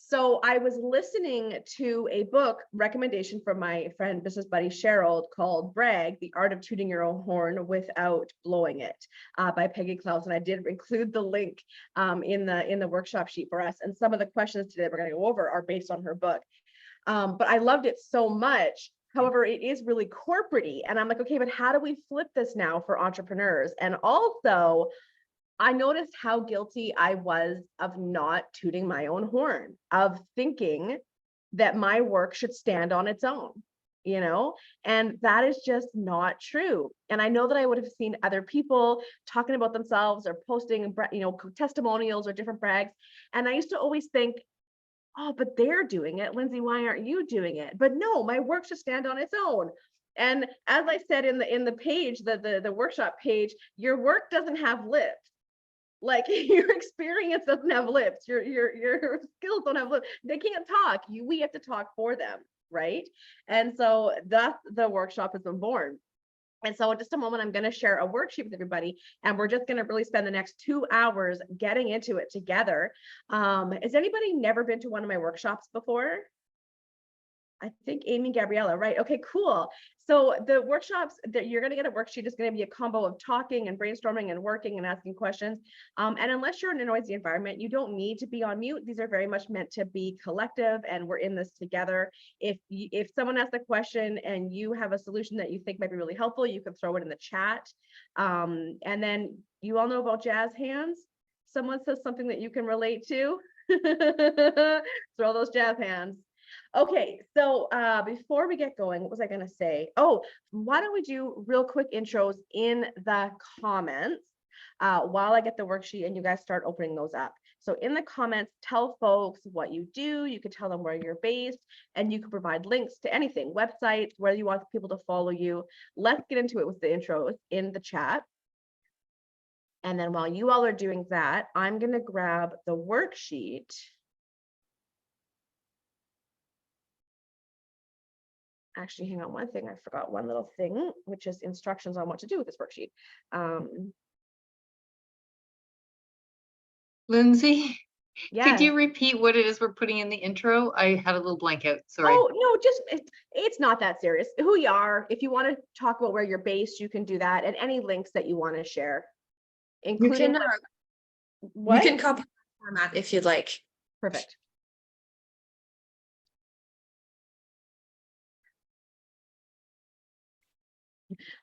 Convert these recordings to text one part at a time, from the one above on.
So I was listening to a book recommendation from my friend, business buddy Cheryl, called The Art of Tooting Your Own Horn Without Blowing It, by Peggy Klaus. And I did include the link in the workshop sheet for us. And some of the questions today we're going to go over are based on her book. But I loved it so much. However, it is really corporate-y. And I'm like, okay, but how do we flip this now for entrepreneurs? And also, I noticed how guilty I was of not tooting my own horn, of thinking that my work should stand on its own, and that is just not true. And I know that I would have seen other people talking about themselves or posting, testimonials or different brags. And I used to always think, oh, but they're doing it. Lindsay, why aren't you doing it? But no, my work should stand on its own. And as I said in the page, the workshop page, your work doesn't have lips. Like your experience doesn't have lips. Your skills don't have lips. They can't talk. We have to talk for them, right? And so that's the workshop has been born. And so in just a moment, I'm going to share a worksheet with everybody, and we're just going to really spend the next 2 hours getting into it together. Has anybody never been to one of my workshops before? I think Amy and Gabriella, right? Okay, cool. So the workshops that you're going to get a worksheet is going to be a combo of talking and brainstorming and working and asking questions. And unless you're in a noisy environment, you don't need to be on mute. These are very much meant to be collective, and we're in this together. If someone asks a question and you have a solution that you think might be really helpful, you can throw it in the chat. And then you all know about jazz hands. Someone says something that you can relate to. Throw those jazz hands. Okay, so before we get going, what was I going to say? Oh, why don't we do real quick intros in the comments while I get the worksheet and you guys start opening those up. So in the comments, tell folks what you do. You could tell them where you're based, and you can provide links to anything, websites, where you want people to follow you. Let's get into it with the intros in the chat. And then while you all are doing that, I'm going to grab the worksheet. Actually, hang on one thing. I forgot one little thing, which is instructions on what to do with this worksheet. Lindsay, yeah. Could you repeat what it is we're putting in the intro? I had a little blank out. Sorry. Oh, no, it's not that serious. Who you are. If you want to talk about where you're based, you can do that, and any links that you want to share, including you can copy the format if you'd like. Perfect.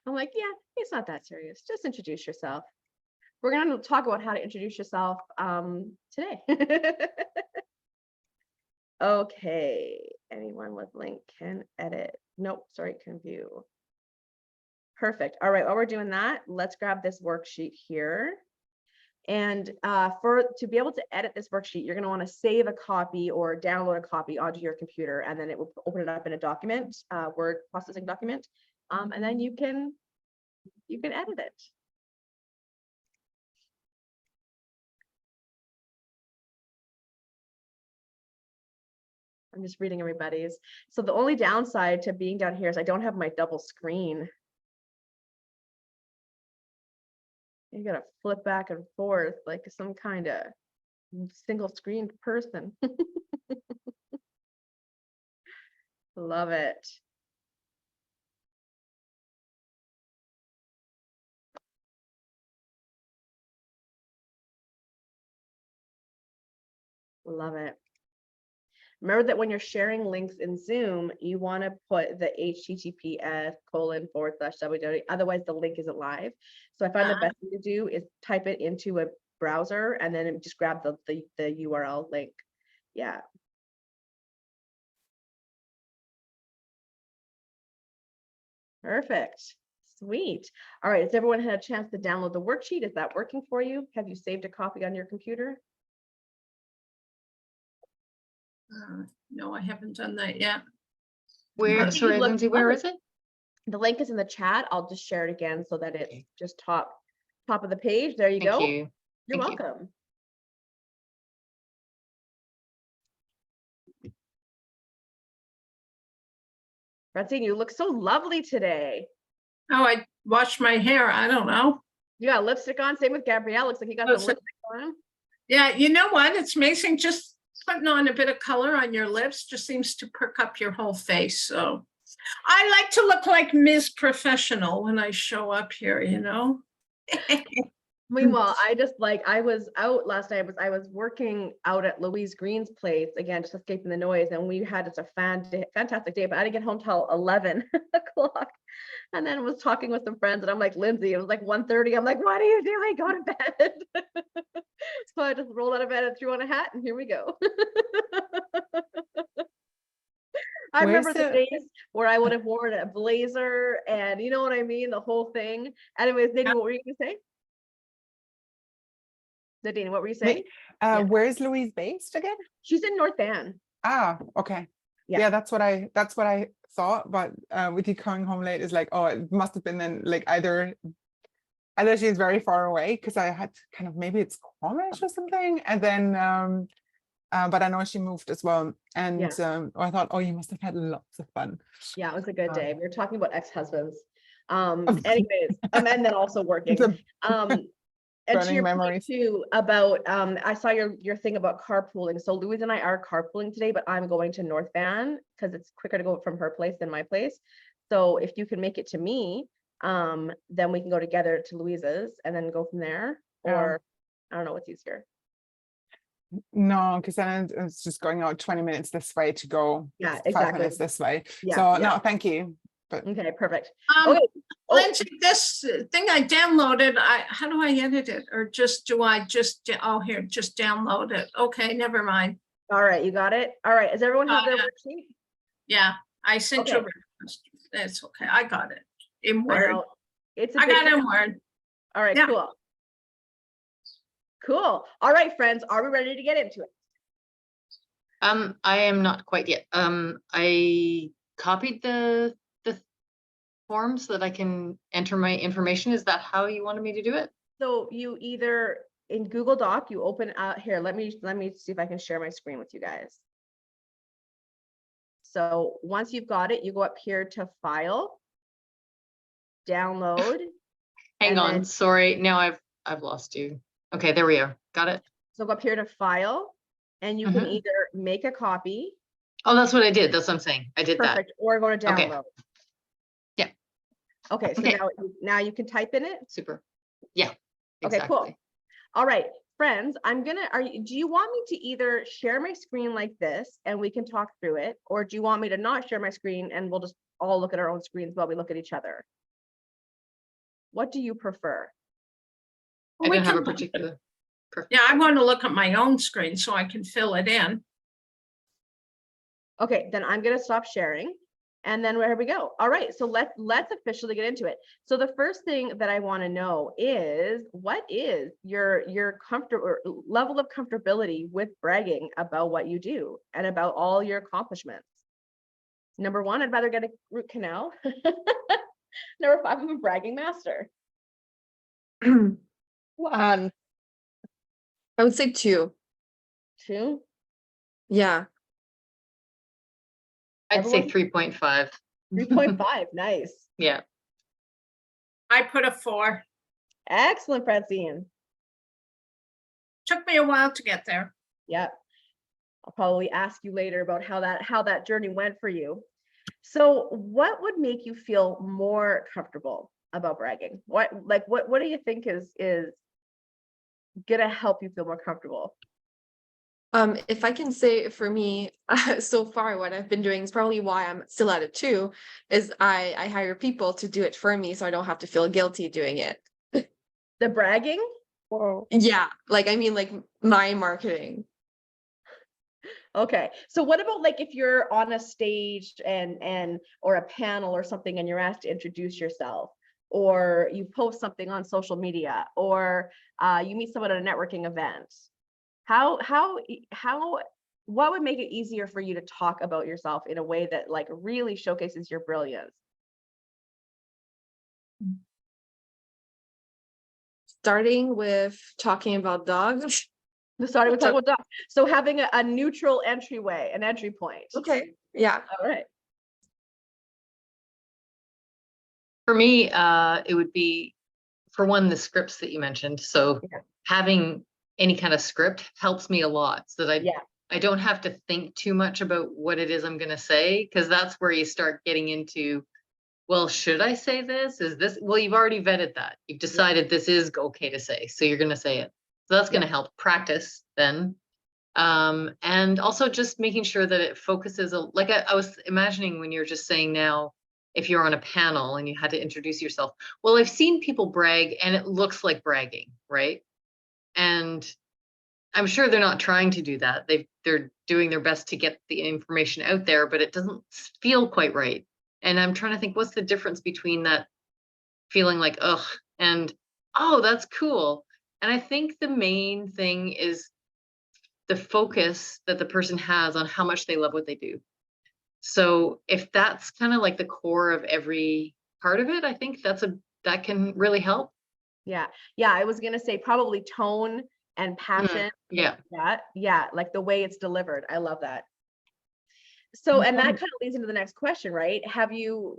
I'm like, yeah, it's not that serious. Just introduce yourself. We're going to talk about how to introduce yourself today. Okay. Anyone with link can edit. Nope, sorry, can view. Perfect. All right, while we're doing that, let's grab this worksheet here. And to be able to edit this worksheet, you're going to want to save a copy or download a copy onto your computer, and then it will open it up in a document, word processing document. And then you can edit it. I'm just reading everybody's. So the only downside to being down here is I don't have my double screen. You gotta flip back and forth like some kind of single screen person. Love it. Love it. Remember that when you're sharing links in Zoom, you want to put the https://www. Otherwise, the link isn't live. So I find the best thing to do is type it into a browser and then just grab the URL link. Yeah. Perfect. Sweet. All right. Has everyone had a chance to download the worksheet? Is that working for you? Have you saved a copy on your computer? No, I haven't done that yet. Where, sorry, Lindsay, where is it? The link is in the chat. I'll just share it again so that it's just top of the page. There you go. Thank you. You're welcome. Francine, you look so lovely today. Oh, I washed my hair. I don't know. You got lipstick on. Same with Gabrielle. Looks like you got the lipstick on. Yeah, you know what? It's amazing. Just putting on a bit of color on your lips just seems to perk up your whole face. So I like to look like Ms. Professional when I show up here, you know? Meanwhile, I was out last night. I was working out at Louise Green's place again, just escaping the noise, and we had just a fantastic day. But I didn't get home till 11 o'clock, and then was talking with some friends, and I'm like, Lindsay, it was like 1:30. I'm like, what are you doing? Go to bed. So I just rolled out of bed and threw on a hat, and here we go. I remember the days where I would have worn a blazer, and you know what I mean, the whole thing. Anyways, Nadine, what were you gonna say? Nadine, what were you saying? Where's Louise based again? She's in North Van. Ah, okay. Yeah. Yeah, that's what I thought. But with you coming home late, is like, oh, it must have been then like either she's very far away, because I had kind of, maybe it's Cornish or something, and then but I know she moved as well, and I thought, oh, you must have had lots of fun. Yeah, it was a good day. We were talking about ex-husbands. Anyways, and then also working. And to your point too about, I saw your thing about carpooling. So Louise and I are carpooling today, but I'm going to North Van because it's quicker to go from her place than my place. So if you can make it to me, then we can go together to Louise's and then go from there. Or I don't know what's easier. No, because then it's just going out 20 minutes this way to go. Yeah, 5 exactly. minutes this way. Yeah, so no, thank you. But okay, perfect. Okay. Lindsay, this thing I downloaded, how do I edit it? Or just just download it? Okay, never mind. All right, you got it. All right, does everyone have their worksheet? Yeah, I sent you a request. That's okay, I got it in Word. I got it in Word. All right, cool. Cool. All right, friends, are we ready to get into it? I am not quite yet. I copied the form so that I can enter my information. Is that how you wanted me to do it? So you either in Google Doc, you open out here. Let me see if I can share my screen with you guys. So once you've got it, you go up here to File, Download. Hang on, sorry. Now I've lost you. Okay, there we are. Got it. So go up here to File, and you can either make a copy. Oh, that's what I did. That's what I'm saying. I did that. Or go to Download. Okay. Yeah. Okay, so now you can type in it. Super. Yeah. Okay, cool. All right, friends, do you want me to either share my screen like this and we can talk through it, or do you want me to not share my screen and we'll just all look at our own screens while we look at each other? What do you prefer? I don't have a particular preference. Yeah, I want to look at my own screen so I can fill it in. Okay, then I'm going to stop sharing. And then where we go. All right, so let's officially get into it. So the first thing that I want to know is, what is your comfortable level of comfortability with bragging about what you do and about all your accomplishments? Number 1, I'd rather get a root canal. Number 5, I'm a bragging master. I would say 2. 2? Yeah. I'd say 3.5. 3.5, nice. Yeah. I put a 4. Excellent, Francine. Took me a while to get there. Yep. I'll probably ask you later about how that journey went for you. So what would make you feel more comfortable about bragging? What do you think is gonna help you feel more comfortable? If I can say for me, so far what I've been doing is probably why I'm still at it too, is I hire people to do it for me so I don't have to feel guilty doing it. The bragging? Whoa. Yeah, like my marketing. Okay, so what about like if you're on a stage and or a panel or something and you're asked to introduce yourself, or you post something on social media, or you meet someone at a networking event? What would make it easier for you to talk about yourself in a way that like really showcases your brilliance? Starting with talking about dogs. Starting with talking about dogs. So having a neutral entryway, an entry point. Okay. Yeah. All right. For me, it would be, for one, the scripts that you mentioned. So having any kind of script helps me a lot, so that I don't have to think too much about what it is I'm going to say, because that's where you start getting into, well, should I say this? Is this, well, you've already vetted that. You've decided this is okay to say, so you're going to say it. So that's going to help practice then. And also just making sure that it focuses, like I was imagining when you're just saying now, if you're on a panel and you had to introduce yourself, well, I've seen people brag and it looks like bragging, right? And I'm sure they're not trying to do that. They're doing their best to get the information out there, but it doesn't feel quite right. And I'm trying to think, what's the difference between that feeling like, ugh, and, oh, that's cool. And I think the main thing is the focus that the person has on how much they love what they do. So if that's kind of like the core of every part of it, I think that can really help. Yeah. Yeah. I was going to say probably tone and passion. Yeah. Yeah. Like the way it's delivered. I love that. So, and that kind of leads into the next question, right? How have you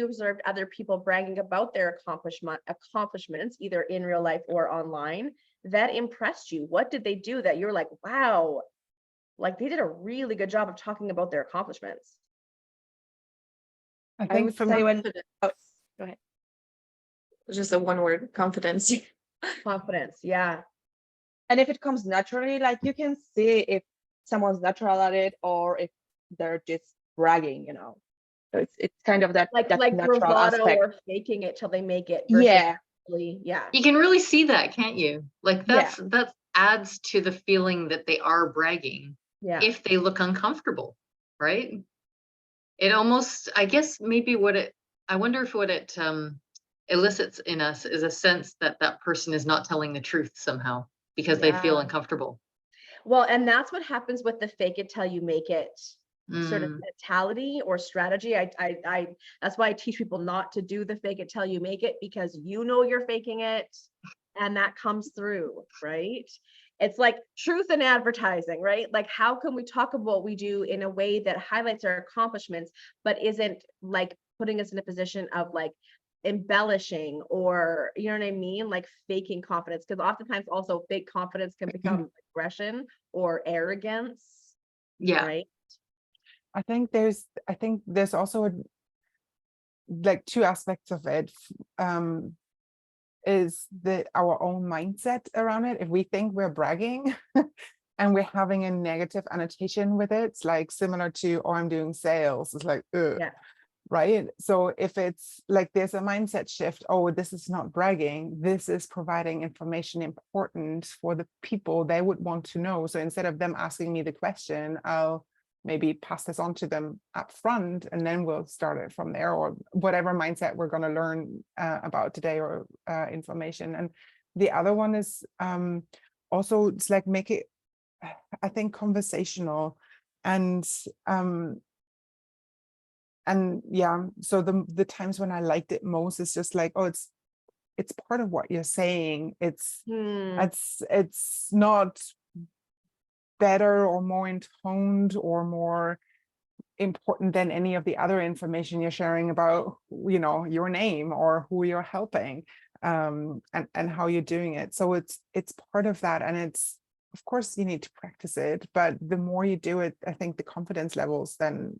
observed other people bragging about their accomplishments, either in real life or online, that impressed you? What did they do that you're like, wow, like they did a really good job of talking about their accomplishments? I I think would for say me, when, oh, go ahead. It's just a one word, confidence. Confidence. Yeah. And if it comes naturally, like you can see if someone's natural at it or if they're just bragging, you know. So it's kind of that Like natural bravado aspect. or faking it till they make it. Versus Yeah, actually, yeah. You can really see that, can't you? Like Yeah. that adds to the feeling that they are bragging Yeah. if they look uncomfortable, right? It almost, I guess maybe I wonder if what it elicits in us is a sense that that person is not telling the truth somehow because they feel Yeah. uncomfortable. Well, and that's what happens with the fake it till you make it sort of Mm, mentality or strategy. That's why I teach people not to do the fake it till you make it, because you know you're faking it and that comes through, right? It's like truth in advertising, right? Like, how can we talk about what we do in a way that highlights our accomplishments, but isn't like putting us in a position of like embellishing, or you know what I mean, like faking confidence? Because oftentimes also fake confidence can become aggression or arrogance, yeah. right? I think there's also like two aspects of it. Is that our own mindset around it? If we think we're bragging and we're having a negative annotation with it, it's like similar to, oh, I'm doing sales. It's like, ugh. Yeah. Right. So if it's like there's a mindset shift, oh, this is not bragging, this is providing information important for the people they would want to know. So instead of them asking me the question, I'll maybe pass this on to them up front, and then we'll start it from there, or whatever mindset we're going to learn about today, or information. And the other one is also, it's like make it, I think, conversational. And yeah, so the times when I liked it most is just like, oh, it's part of what you're saying. It's not better or more intoned or more important than any of the other information you're sharing about, you know, your name or who you're helping, and how you're doing it. So it's part of that, and it's, of course, you need to practice it, but the more you do it, I think the confidence levels then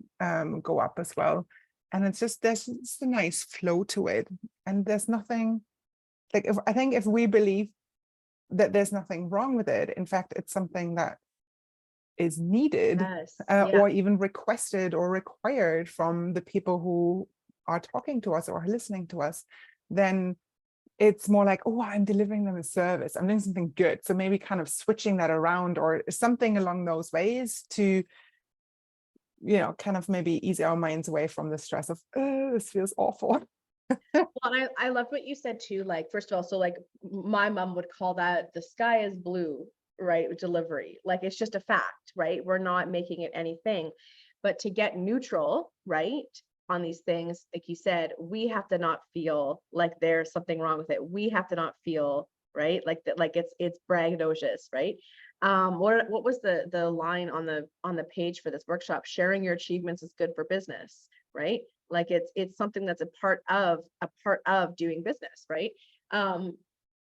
go up as well. And it's just, there's just a nice flow to it, and there's nothing like, if we believe that there's nothing wrong with it, in fact, it's something that is needed, Yes. Yeah. or even requested or required from the people who are talking to us or listening to us, then it's more like, oh, I'm delivering them a service, I'm doing something good. So maybe kind of switching that around or something along those ways to, you know, kind of maybe ease our minds away from the stress of, oh, this feels awful. Well, and I love what you said too. Like, first of all, so like my mom would call that the sky is blue, right? Delivery. Like, it's just a fact, right? We're not making it anything. But to get neutral, right, on these things, like you said, we have to not feel like there's something wrong with it. We have to not feel, right, like that, like it's braggadocious, right? What was the line on the page for this workshop? Sharing your achievements is good for business, right? Like it's something that's a part of doing business, right? But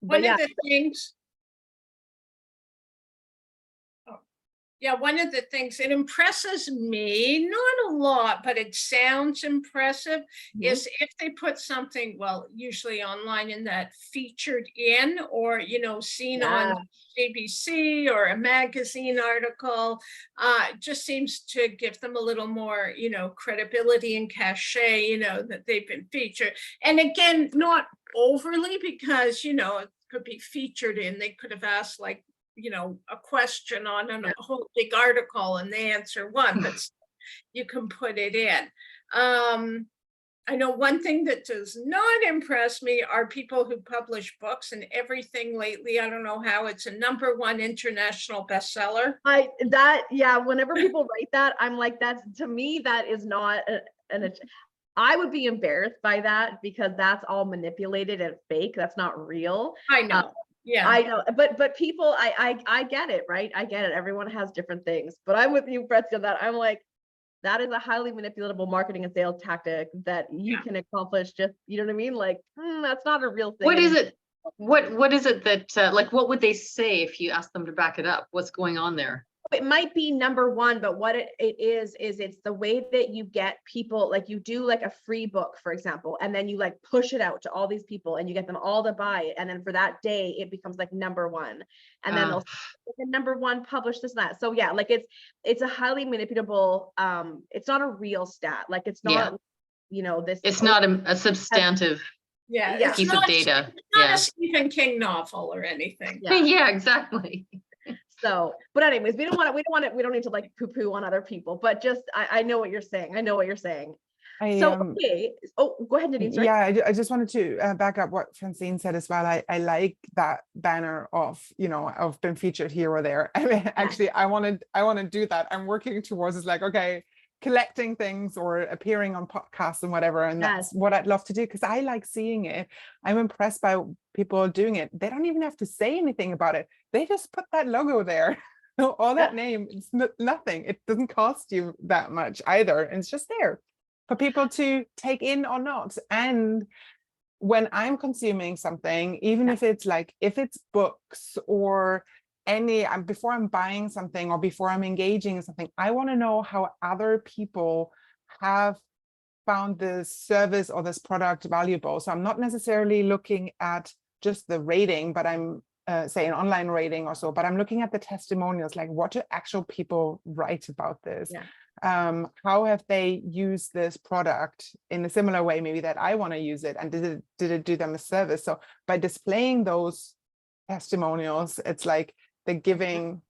One yeah, of the things. Yeah, one of the things, it impresses me, not a lot, but it sounds impressive, is if they put something, well, usually online in that featured in, or, you know, seen on ABC or a magazine article, just seems to give them a little more, you know, credibility and cachet, you know, that they've been featured. And again, not overly, because, you know, it could be featured in, they could have asked like, you know, a question on a whole big article and they answer one, but you can put it in. I know one thing that does not impress me are people who publish books, and everything lately, I don't know how, it's a #1 international bestseller. Whenever people write that, I'm like, that's, to me, that is not I would be embarrassed by that, because that's all manipulated and fake. That's not real. I know. Yeah. I know, but people, I get it, right? I get it. Everyone has different things, but I'm with you, Betsy, on that. I'm like, that is a highly manipulatable marketing and sales tactic that you can accomplish. Just, you know what I mean? Like, that's not a real thing. What is it? What is it that, like, what would they say if you ask them to back it up? What's going on there? It might be #1, but what it is it's the way that you get people, like you do like a free book, for example, and then you like push it out to all these people and you get them all to buy it. And then for that day, it becomes like #1. And then they'll say, #1 publish this and that. So yeah, like it's a highly manipulable, it's not a real stat. Like it's not, you know, this. It's not a substantive piece of data. It's not a Stephen King novel or anything. Yeah, exactly. So, but anyways, we don't need to like poo-poo on other people, but just, I know what you're saying. I know what you're saying. Okay. Oh, go ahead, Nadine. Sorry. Yeah, I just wanted to back up what Francine said as well. I like that banner of, you know, of been featured here or there. I mean, actually, I want to do that. I'm working towards, it's like, okay, collecting things or appearing on podcasts and whatever. And that's what I'd love to do, because I like seeing it. I'm impressed by people doing it. They don't even have to say anything about it. They just put that logo there. All that name, it's nothing. It doesn't cost you that much either. And it's just there for people to take in or not. And when I'm consuming something, even if it's like, if it's books or before I'm buying something or before I'm engaging in something, I want to know how other people have found this service or this product valuable. So I'm not necessarily looking at just the rating, but I'm say an online rating or so, but I'm looking at the testimonials, like what do actual people write about this? How have they used this product in a similar way maybe that I want to use it, and did it do them a service? So by displaying those testimonials, it's like they're giving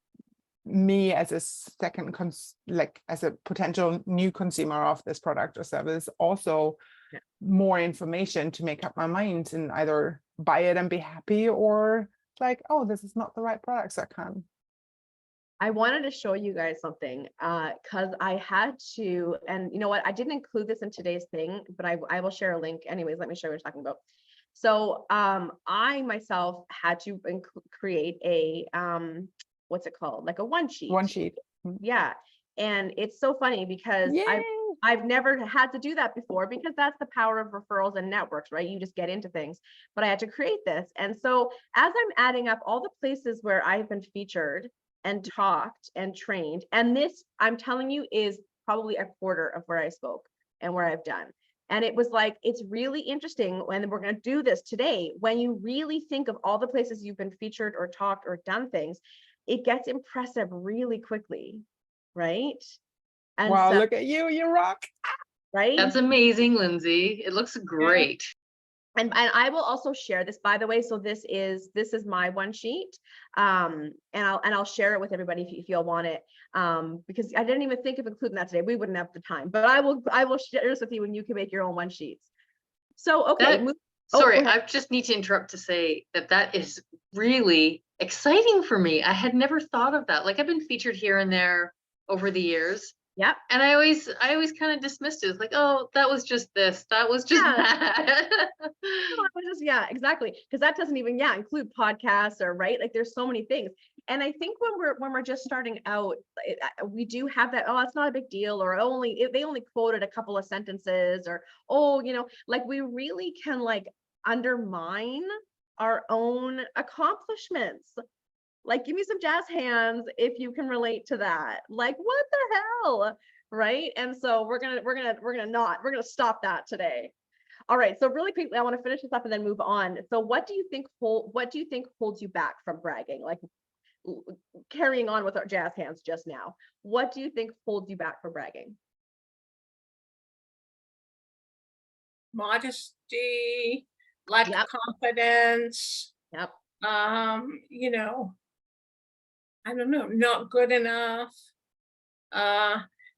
me as a second as a potential new consumer of this product or service also more information to make up my mind and either buy it and be happy, or like, oh, this is not the right product, so I can't. I wanted to show you guys something because I had to, and you know what, I didn't include this in today's thing, but I will share a link anyways. Let me show you what we're talking about. So I myself had to create a what's it called, like a one sheet. Yeah, and it's so funny because I've never had to do that before, because that's the power of referrals and networks, right? You just get into things, but I had to create this. And so as I'm adding up all the places where I've been featured and talked and trained, and this, I'm telling you, is probably a quarter of where I spoke and where I've done. And it was like, it's really interesting when we're going to do this today, when you really think of all the places you've been featured or talked or done things, it gets impressive really quickly, right? And wow, so, look at you, you rock. Right? That's amazing, Lindsay. It looks great. And I will also share this, by the way. So this is my one sheet, and I'll share it with everybody if you'll want it, because I didn't even think of including that today. We wouldn't have the time, but I will share this with you, and you can make your own one sheets. So okay. Sorry, I just need to interrupt to say that is really exciting for me. I had never thought of that. Like, I've been featured here and there over the years. Yep. And I always kind of dismissed it. It's like, oh, that was just this, that was just that. Yeah, exactly. Because that doesn't even include podcasts, or right. Like, there's so many things. And I think when we're just starting out, we do have that, oh, it's not a big deal, or they only quoted a couple of sentences, or, oh, you know, like, we really can like undermine our own accomplishments. Like, give me some jazz hands if you can relate to that. Like, what the hell? Right. And so we're gonna stop that today. All right. So really quickly, I want to finish this up and then move on. So what do you think holds you back from bragging? Like, carrying on with our jazz hands just now, what do you think holds you back from bragging? Modesty, lack Yep. of confidence, Yep. you know, I don't know, not good enough.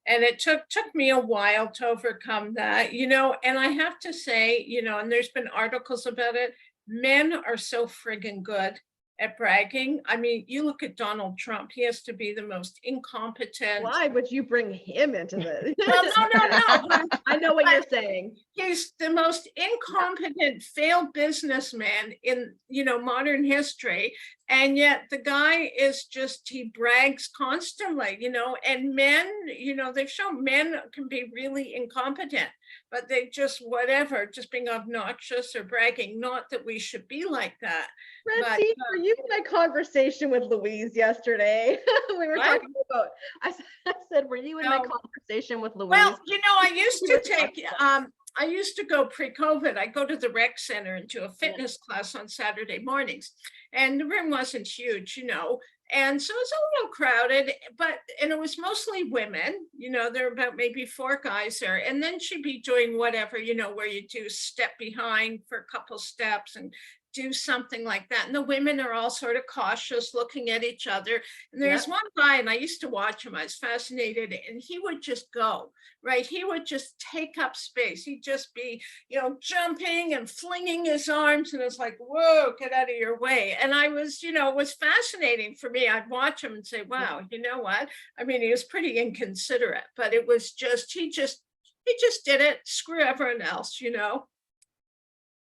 And it took me a while to overcome that, you know, and I have to say, you know, and there's been articles about it, men are so friggin' good at bragging. I mean, you look at Donald Trump, he has to be the most incompetent. Why would you bring him into this? Well, no. I know what you're saying. He's the most incompetent failed businessman in, you know, modern history. And yet the guy is just, he brags constantly, you know, and men, you know, they've shown men can be really incompetent, but they just, whatever, just being obnoxious or bragging. Not that we should be like that. Francine, were you in a conversation with Louise yesterday? We were What? talking about, I said, were you in a No. conversation with Louise? Well, you know, I used We to were take, talking I used to go pre-COVID, I go to the rec center and do a fitness class on Saturday mornings. And the room wasn't huge, you know, and so it was a little crowded, and it was mostly women, you know, there were about maybe 4 guys there. And then she'd be doing whatever, you know, where you do step behind for a couple steps and do something like that. And the women are all sort of cautious, looking at each other. And there's one guy, and I used to watch him, I was fascinated, and he would just go, right? He would just take up space. He'd just be, you know, jumping and flinging his arms. And it's like, whoa, get out of your way. And I was, you know, it was fascinating for me. I'd watch him and say, wow, you know what? I mean, he was pretty inconsiderate, but it was just, he just did it. Screw everyone else, you know?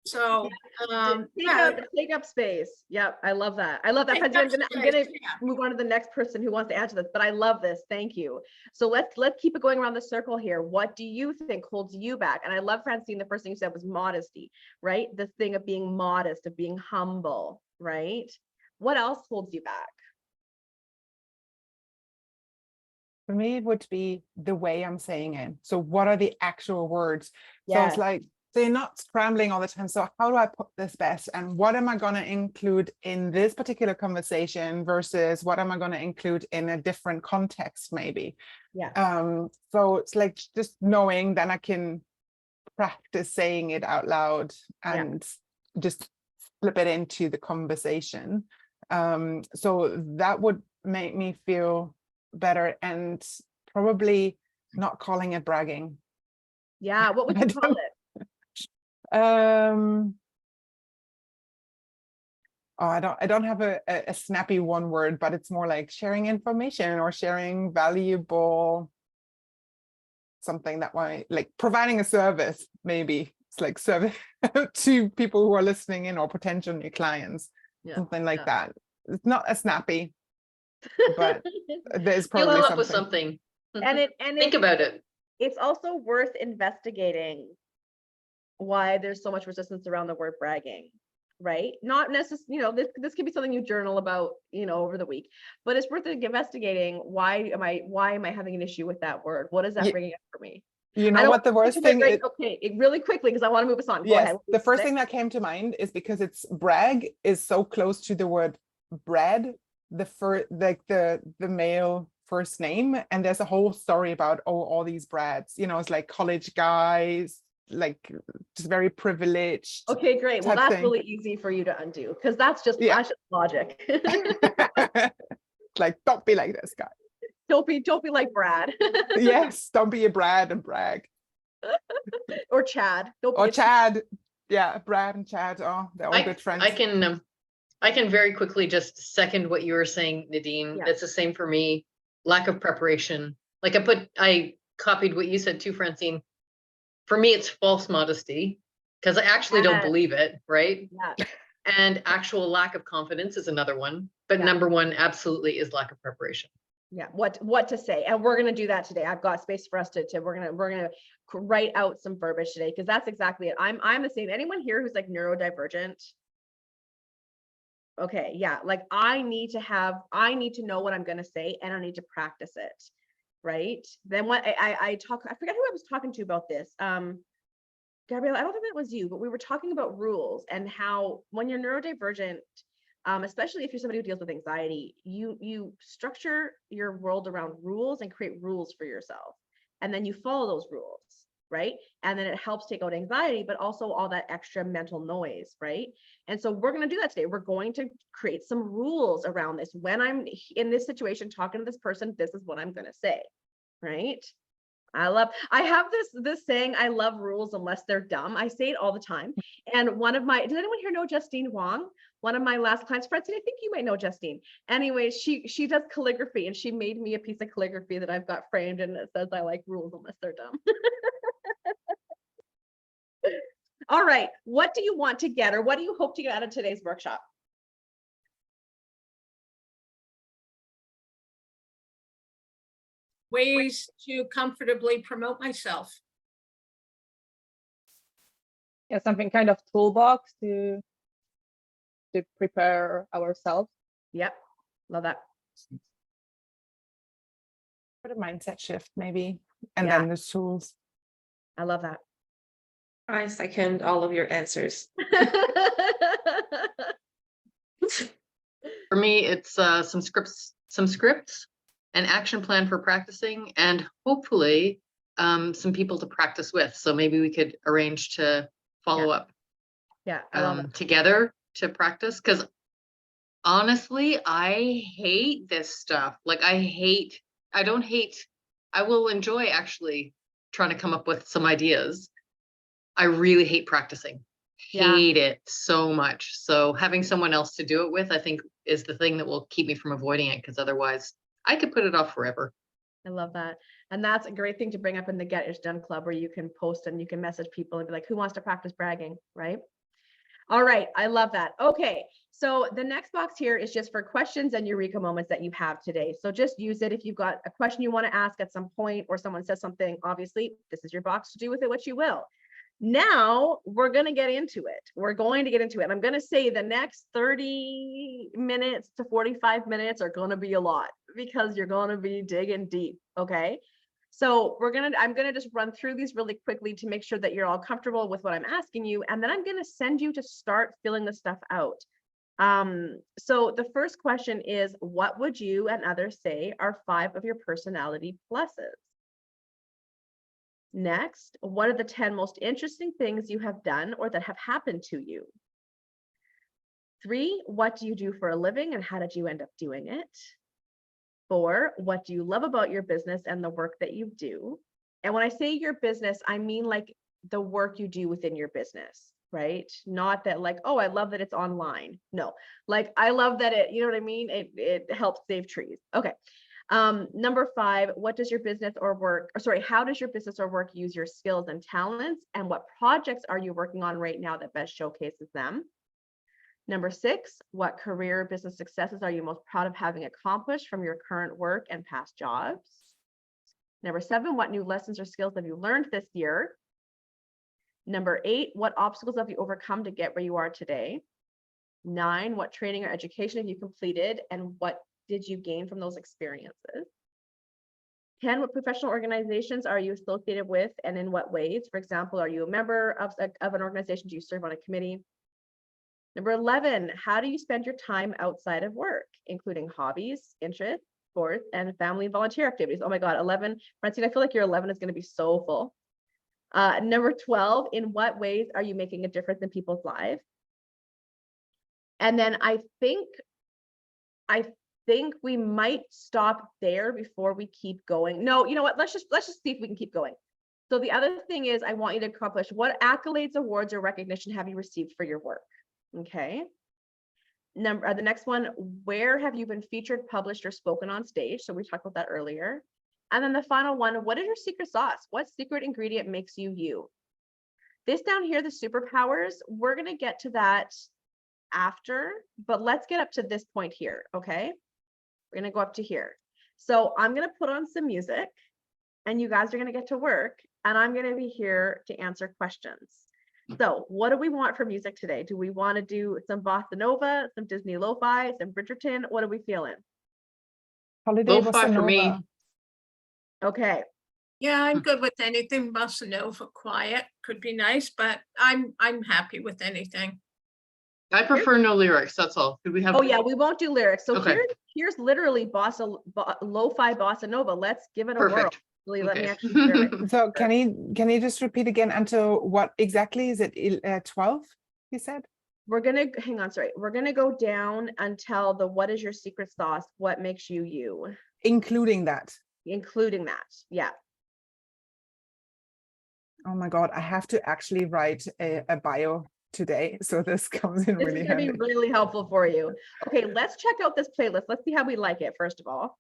So, take up space. Yep, I love that. I love that. Take Francine, up I'm gonna space, yeah. move on to the next person who wants to answer this, but I love this. Thank you. So let's keep it going around the circle here. What do you think holds you back? And I love, Francine, the first thing you said was modesty, right? The thing of being modest, of being humble, right? What else holds you back? For me, it would be the way I'm saying it. So what are the actual words? So Yes. it's like, they're not scrambling all the time. So how do I put this best? And what am I going to include in this particular conversation versus what am I going to include in a different context, maybe? Yeah. So it's like just knowing that I can practice saying it out loud and just flip it into the conversation. So that would make me feel better, and probably not calling it bragging. Yeah. What would you call it? Oh, I don't have a snappy one word, but it's more like sharing information or sharing valuable something that way, like providing a service. Maybe it's like service to people who are listening in or potential new clients, something like that. It's not a snappy, but there's probably You'll come up with something. And Think about it. It's also worth investigating why there's so much resistance around the word bragging, right? Not necessarily, you know, this could be something you journal about, you know, over the week, but it's worth investigating. Why am I having an issue with that word? What is that bringing up for me? You know what the worst thing is? Okay, really quickly, because I want to move us on. Go ahead. The first thing that came to mind is because it's brag is so close to the word bread, the male first name, and there's a whole story about all these brads. You know, it's like college guys, like just very privileged. Okay, great. Well, that's thing. really easy for you to undo, because that's just logic. Like, don't be like this guy. Don't be like Brad. Yes, don't be a Brad and brag. Or Chad. Chad. Yeah, Brad and Chad. Oh, they're all good friends. I can very quickly just second what you were saying, Nadine. Yeah. It's the same for me. Lack of preparation. Like I copied what you said too, Francine. For me, it's false modesty, because I actually don't believe it, right? Yeah. And actual lack of confidence is another one. But number one absolutely is lack of preparation. Yeah, what to say, and we're gonna do that today. I've got space for us to we're gonna write out some verbiage today, because that's exactly it. I'm the same. Anyone here who's like neurodivergent? Okay, yeah, like I need to know what I'm gonna say and I need to practice it, right? Then what I forget who I was talking to about this. Gabrielle, I don't think it was you, but we were talking about rules and how when you're neurodivergent, especially if you're somebody who deals with anxiety, you structure your world around rules and create rules for yourself. And then you follow those rules, right? And then it helps take out anxiety, but also all that extra mental noise, right? And so we're going to do that today. We're going to create some rules around this. When I'm in this situation talking to this person, this is what I'm going to say, right? I have this saying, I love rules unless they're dumb. I say it all the time. And does anyone here know Justine Wong? One of my last clients, Francine, I think you might know Justine. Anyway, she does calligraphy and she made me a piece of calligraphy that I've got framed and it says, I like rules unless they're dumb. All right, what do you want to get or what do you hope to get out of today's workshop? Ways to comfortably promote myself. Yeah, something kind of toolbox to prepare ourselves. Yep, love that. Put a mindset shift maybe, and Yeah. then the tools. I love that. I second all of your answers. For me, it's some scripts, an action plan for practicing, and hopefully some people to practice with. So maybe we could arrange to follow up Yeah, I love it. together to practice. Because honestly, I hate this stuff. Like I will enjoy actually trying to come up with some ideas. I really hate practicing. Yeah. Hate it so much. So having someone else to do it with, I think, is the thing that will keep me from avoiding it, because otherwise I could put it off forever. I love that. And that's a great thing to bring up in the Get It Done Club, where you can post and you can message people and be like, who wants to practice bragging, right? All right, I love that. Okay, so the next box here is just for questions and eureka moments that you have today. So just use it if you've got a question you want to ask at some point, or someone says something, obviously, this is your box to do with it what you will. Now we're going to get into it. We're going to get into it. I'm going to say the next 30 minutes to 45 minutes are going to be a lot, because you're going to be digging deep. Okay. So I'm going to just run through these really quickly to make sure that you're all comfortable with what I'm asking you. And then I'm going to send you to start filling the stuff out. So the first question is, what would you and others say are 5 of your personality pluses? Next, what are the 10 most interesting things you have done or that have happened to you? 3, what do you do for a living and how did you end up doing it? 4, what do you love about your business and the work that you do? And when I say your business, I mean like the work you do within your business, right? Not that like, oh, I love that it's online. No, like I love that it, you know what I mean? It helps save trees. Okay. Number 5, what does your business or work, or sorry, how does your business or work use your skills and talents? And what projects are you working on right now that best showcases them? Number 6, what career business successes are you most proud of having accomplished from your current work and past jobs? Number 7, what new lessons or skills have you learned this year? Number 8, what obstacles have you overcome to get where you are today? 9, what training or education have you completed and what did you gain from those experiences? 10, what professional organizations are you associated with and in what ways? For example, are you a member of an organization? Do you serve on a committee? Number 11, how do you spend your time outside of work, including hobbies, interests, sports, and family and volunteer activities? Oh my God, 11. Francine, I feel like your 11 is going to be so full. Number 12, in what ways are you making a difference in people's lives? And then I think we might stop there before we keep going. No, you know what? Let's just see if we can keep going. So the other thing is, I want you to accomplish, what accolades, awards, or recognition have you received for your work? Okay. The next one, where have you been featured, published, or spoken on stage? So we talked about that earlier. And then the final one, what is your secret sauce? What secret ingredient makes you you? This down here, the superpowers, we're going to get to that after, but let's get up to this point here. Okay. We're going to go up to here. So I'm going to put on some music and you guys are going to get to work and I'm going to be here to answer questions. So what do we want for music today? Do we want to do some bossa nova, some Disney lo-fi, some Bridgerton? What are we feeling? Holiday Lo-fi bossa for me. nova. Okay. Yeah, I'm good with anything. Bossa Nova, quiet could be nice, but I'm happy with anything. I prefer no lyrics, that's all. Could we have? Oh yeah, we won't do lyrics. So Okay. here's literally lo-fi bossa nova. Let's give it a whirl. Perfect. Really, let me Okay. actually share it. So can you just repeat again until what exactly is it? 12, you said? We're gonna hang on, sorry. We're gonna go down until the what is your secret sauce? What makes you you? Including that. Including that. Yeah. Oh my God, I have to actually write a bio today. So this comes in This really is gonna be handy. really helpful for you. Okay, let's check out this playlist. Let's see how we like it, first of all.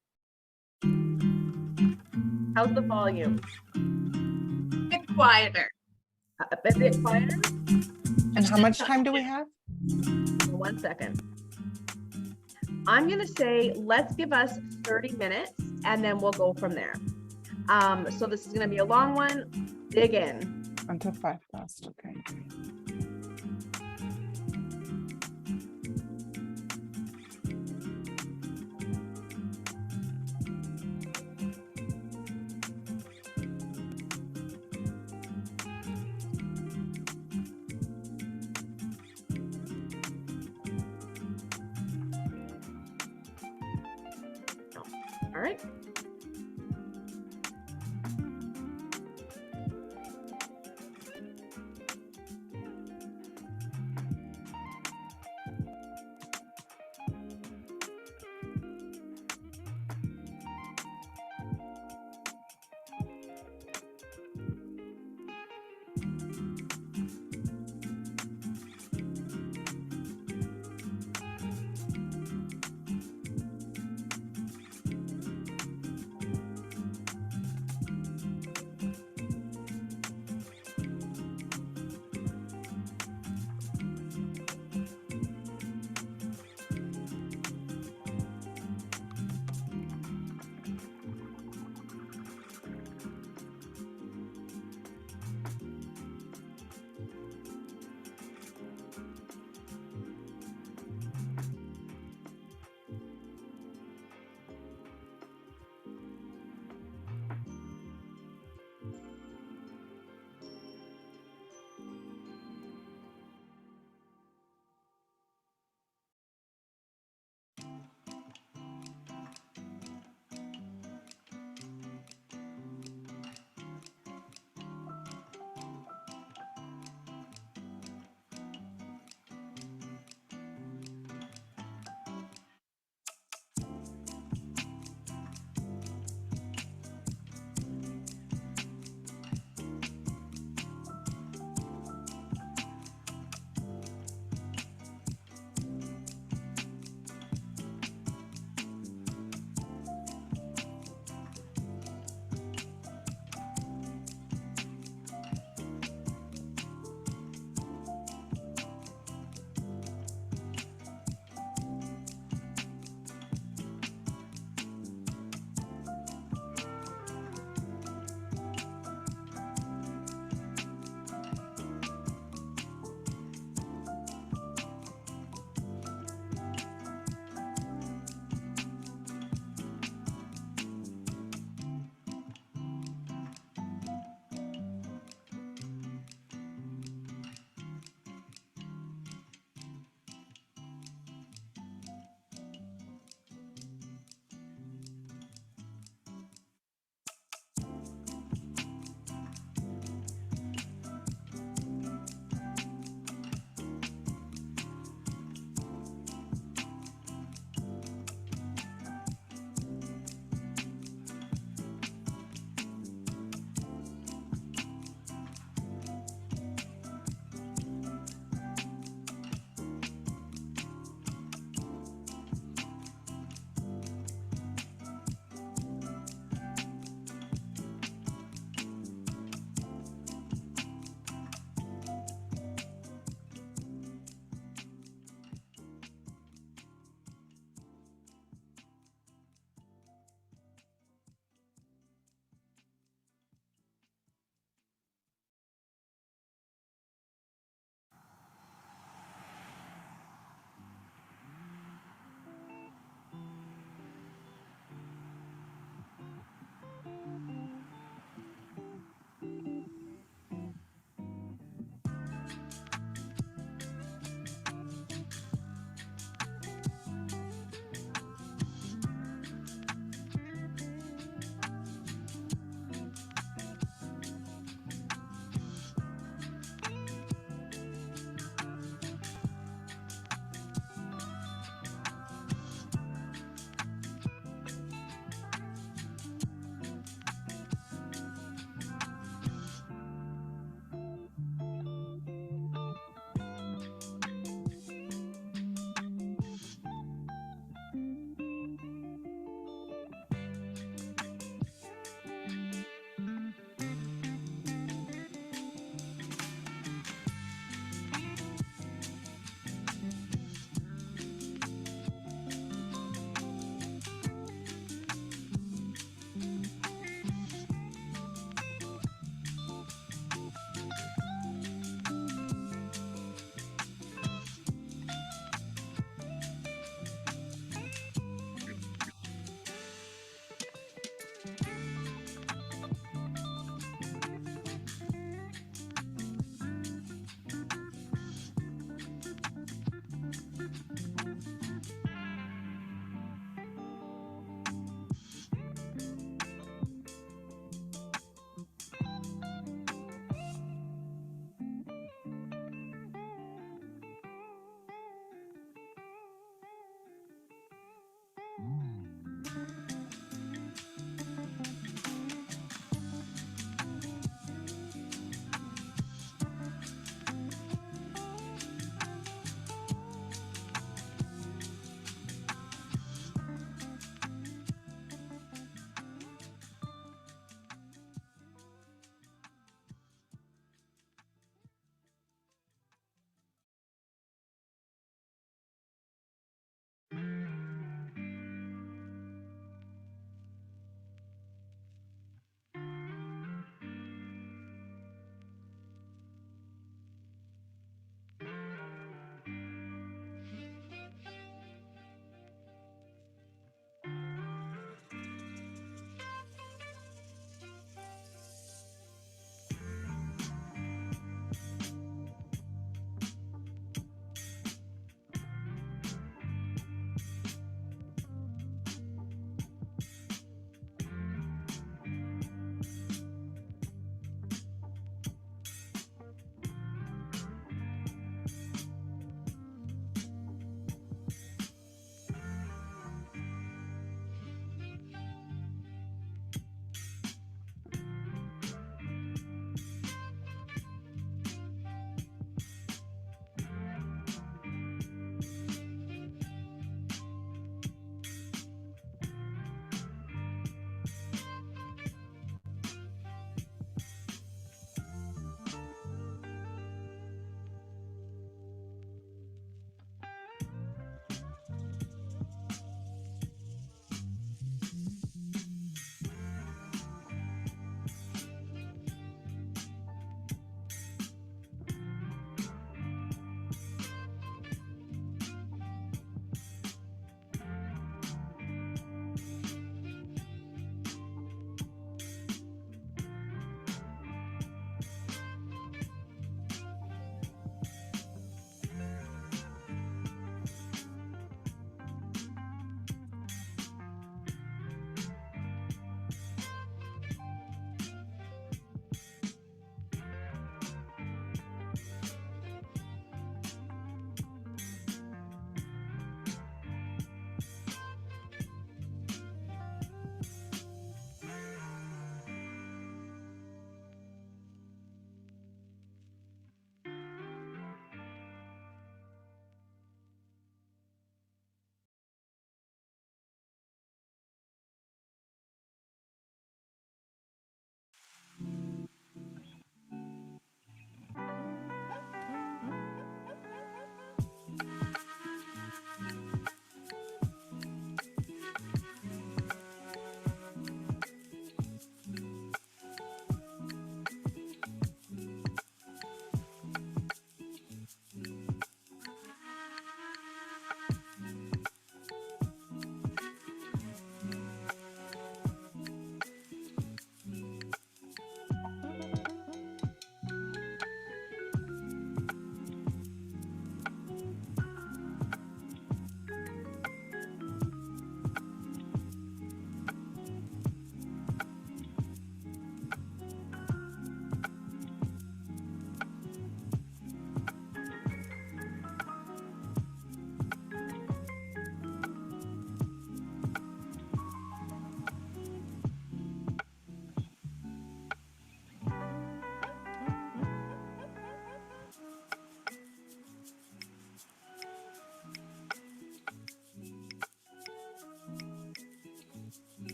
How's the volume? Bit quieter. A bit quieter? And how much time do we have? 1 second. I'm gonna say, let's give us 30 minutes and then we'll go from there. So this is gonna be a long one. Dig in. Until 5 past, okay. All right.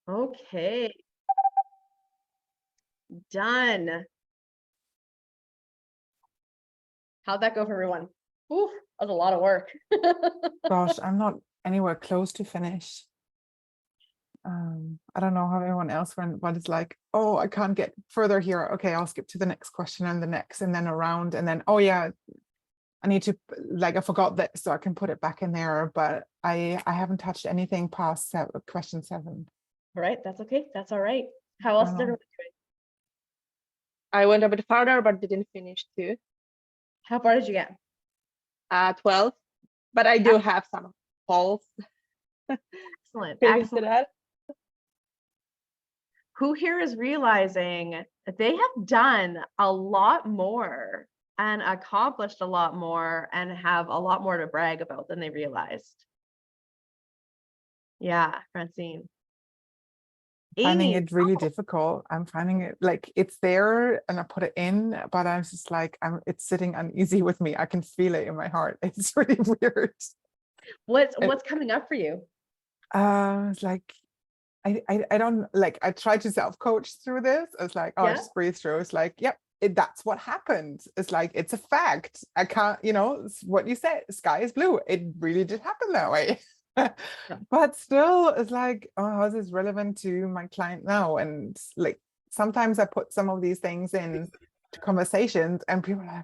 Okay. Done. How'd that go for everyone? Ooh, that was a lot of work. Gosh, I'm not anywhere close to finish. I don't know how everyone else went, but it's like, oh, I can't get further here. Okay, I'll skip to the next question and the next, and then around, and then, oh yeah, I need to, like, I forgot that, so I can put it back in there, but I haven't touched anything past question 7. All right, that's okay. That's all right. How else is know. everyone doing? I went a bit farther, but didn't finish too. How far did you get? 12, but I do have some polls. Excellent. Previous to Excellent. that. Who here is realizing that they have done a lot more and accomplished a lot more and have a lot more to brag about than they realized? Yeah, Francine. Finding Amy. it really difficult. I'm finding it like it's there and I put it in, but I'm just like, it's sitting uneasy with me. I can feel it in my heart. It's really weird. What's coming up for you? It's like, I don't like, I tried to self-coach through this. It's like, oh, Yeah. just breathe through. It's like, yep, that's what happened. It's like, it's a fact. I can't, it's what you said, sky is blue. It really did happen that way. But still, it's like, oh, how is this relevant to my client now? And like, sometimes I put some of these things in to conversations and people are like,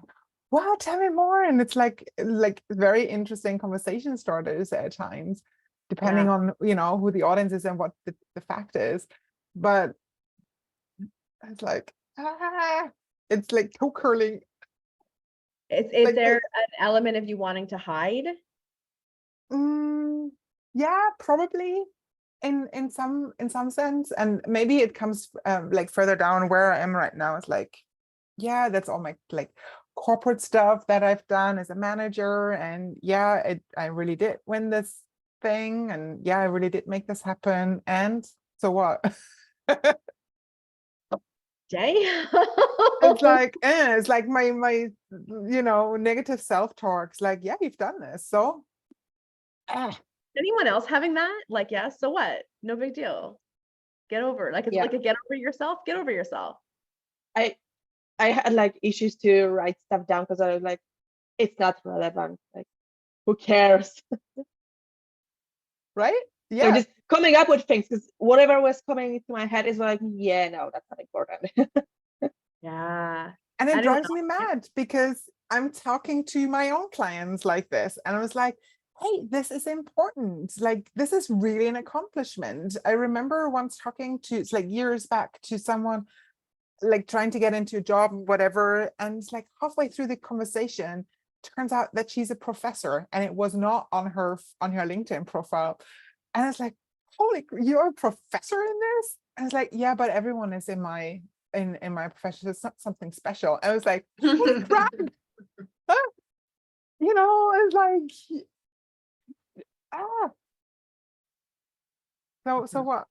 wow, tell me more. And it's like very interesting conversation starters at times, depending on, who the audience is and what the fact is. But it's like, it's like toe curling. Is like there an element of you wanting to hide? Yeah, probably in some sense, and maybe it comes like further down where I am right now. It's like, yeah, that's all my like corporate stuff that I've done as a manager, and yeah, I really did win this thing, and yeah, I really did make this happen, and so what? Jay. It's like my negative self-talk. It's like, yeah, you've done this, so Anyone else having that? Like, yeah, so what? No big deal. Get over it. Like, it's like a get over yourself. Get over yourself. I had like issues to write stuff down because I was like, it's not relevant. Like, who cares? right? So just coming up with things, because whatever was coming into my head is like, yeah, no, that's not important. Yeah. And it drives me mad because I'm talking to my own clients like this, and I was like, hey, this is important. Like, this is really an accomplishment. I remember once talking to, it's like years back, to someone like trying to get into a job, whatever. And it's like halfway through the conversation, turns out that she's a professor, and it was not on her LinkedIn profile. And it's like, holy, you're a professor in this? And it's like, yeah, but everyone is in my profession. It's not something special. I was like, holy crap. You know, it's like, ah. So what?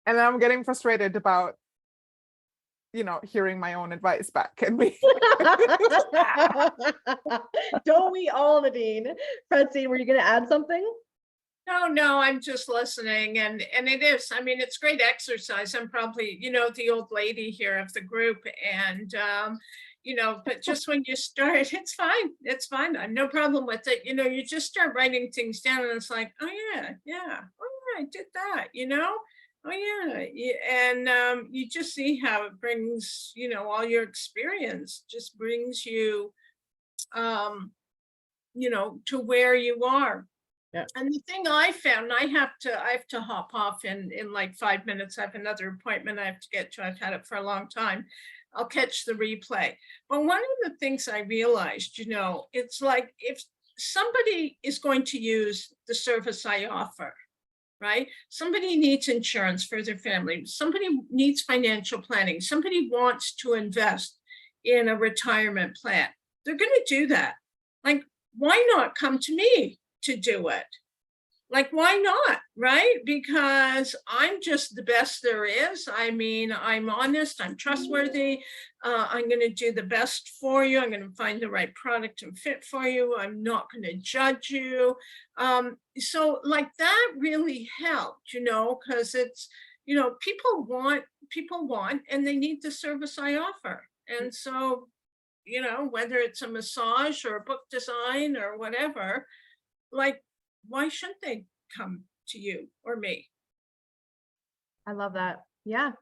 And I'm getting frustrated about, you know, hearing my own advice back and me. Don't we all, Nadine? Francine, were you going to add something? No, I'm just listening, and it is, I mean, it's great exercise. I'm probably, the old lady here of the group, and but just when you start, it's fine. I have no problem with it. You just start writing things down, and it's like, oh yeah, oh yeah, I did that, oh yeah, and you just see how it brings, all your experience just brings you, to where you are. Yeah. And the thing I found, I have to hop off in like 5 minutes. I have another appointment I have to get to. I've had it for a long time. I'll catch the replay. But one of the things I realized, it's like if somebody is going to use the service I offer, right? Somebody needs insurance for their family. Somebody needs financial planning. Somebody wants to invest in a retirement plan. They're going to do that. Like, why not come to me to do it? Like, why not? Right? Because I'm just the best there is. I mean, I'm honest, I'm trustworthy. I'm going to do the best for you. I'm going to find the right product and fit for you. I'm not going to judge you. So like that really helped, because it's, people want, and they need the service I offer. And so, whether it's a massage or a book design or whatever, like, why shouldn't they come to you or me? I love that. Yeah.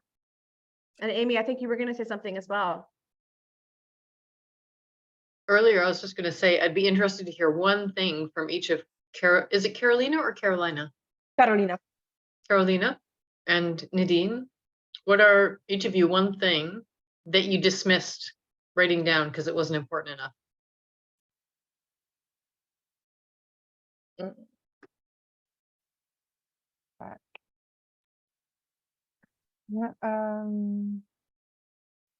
And Amy, I think you were going to say something as well. Earlier, I was just going to say, I'd be interested to hear one thing from each of is it Carolina or Carolina? Carolina. Carolina and Nadine. What are each of you one thing that you dismissed writing down because it wasn't important enough? Yeah,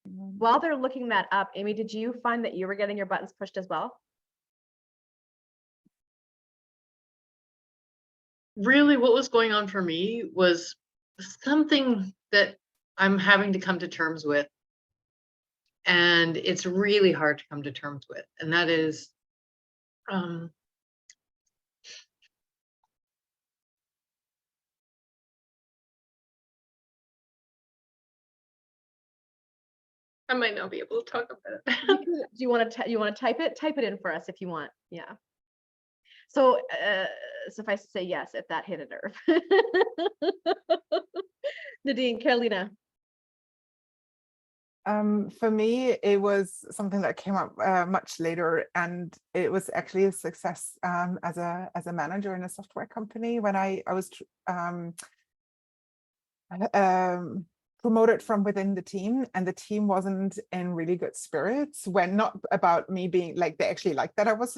While they're looking that up, Amy, did you find that you were getting your buttons pushed as well? Really, what was going on for me was something that I'm having to come to terms with. And it's really hard to come to terms with. And that is, I might not be able to talk about it. Do you want to type it? Type it in for us if you want. Yeah. So suffice to say yes, if that hit a nerve. Nadine, Carolina. For me, it was something that came up much later, and it was actually a success as a manager in a software company when I was promoted from within the team, and the team wasn't in really good spirits. When not about me being like, they actually liked that I was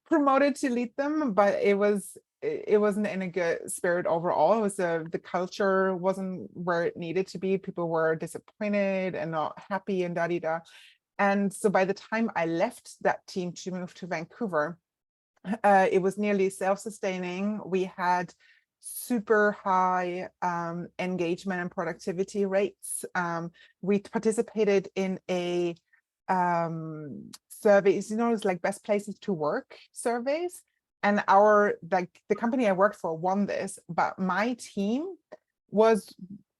promoted to lead them, but it wasn't in a good spirit overall. It was the culture wasn't where it needed to be. People were disappointed and not happy and da-di-da. And so by the time I left that team to move to Vancouver, it was nearly self-sustaining. We had super high engagement and productivity rates. We participated in a surveys, it's like best places to work surveys. And the company I worked for won this, but my team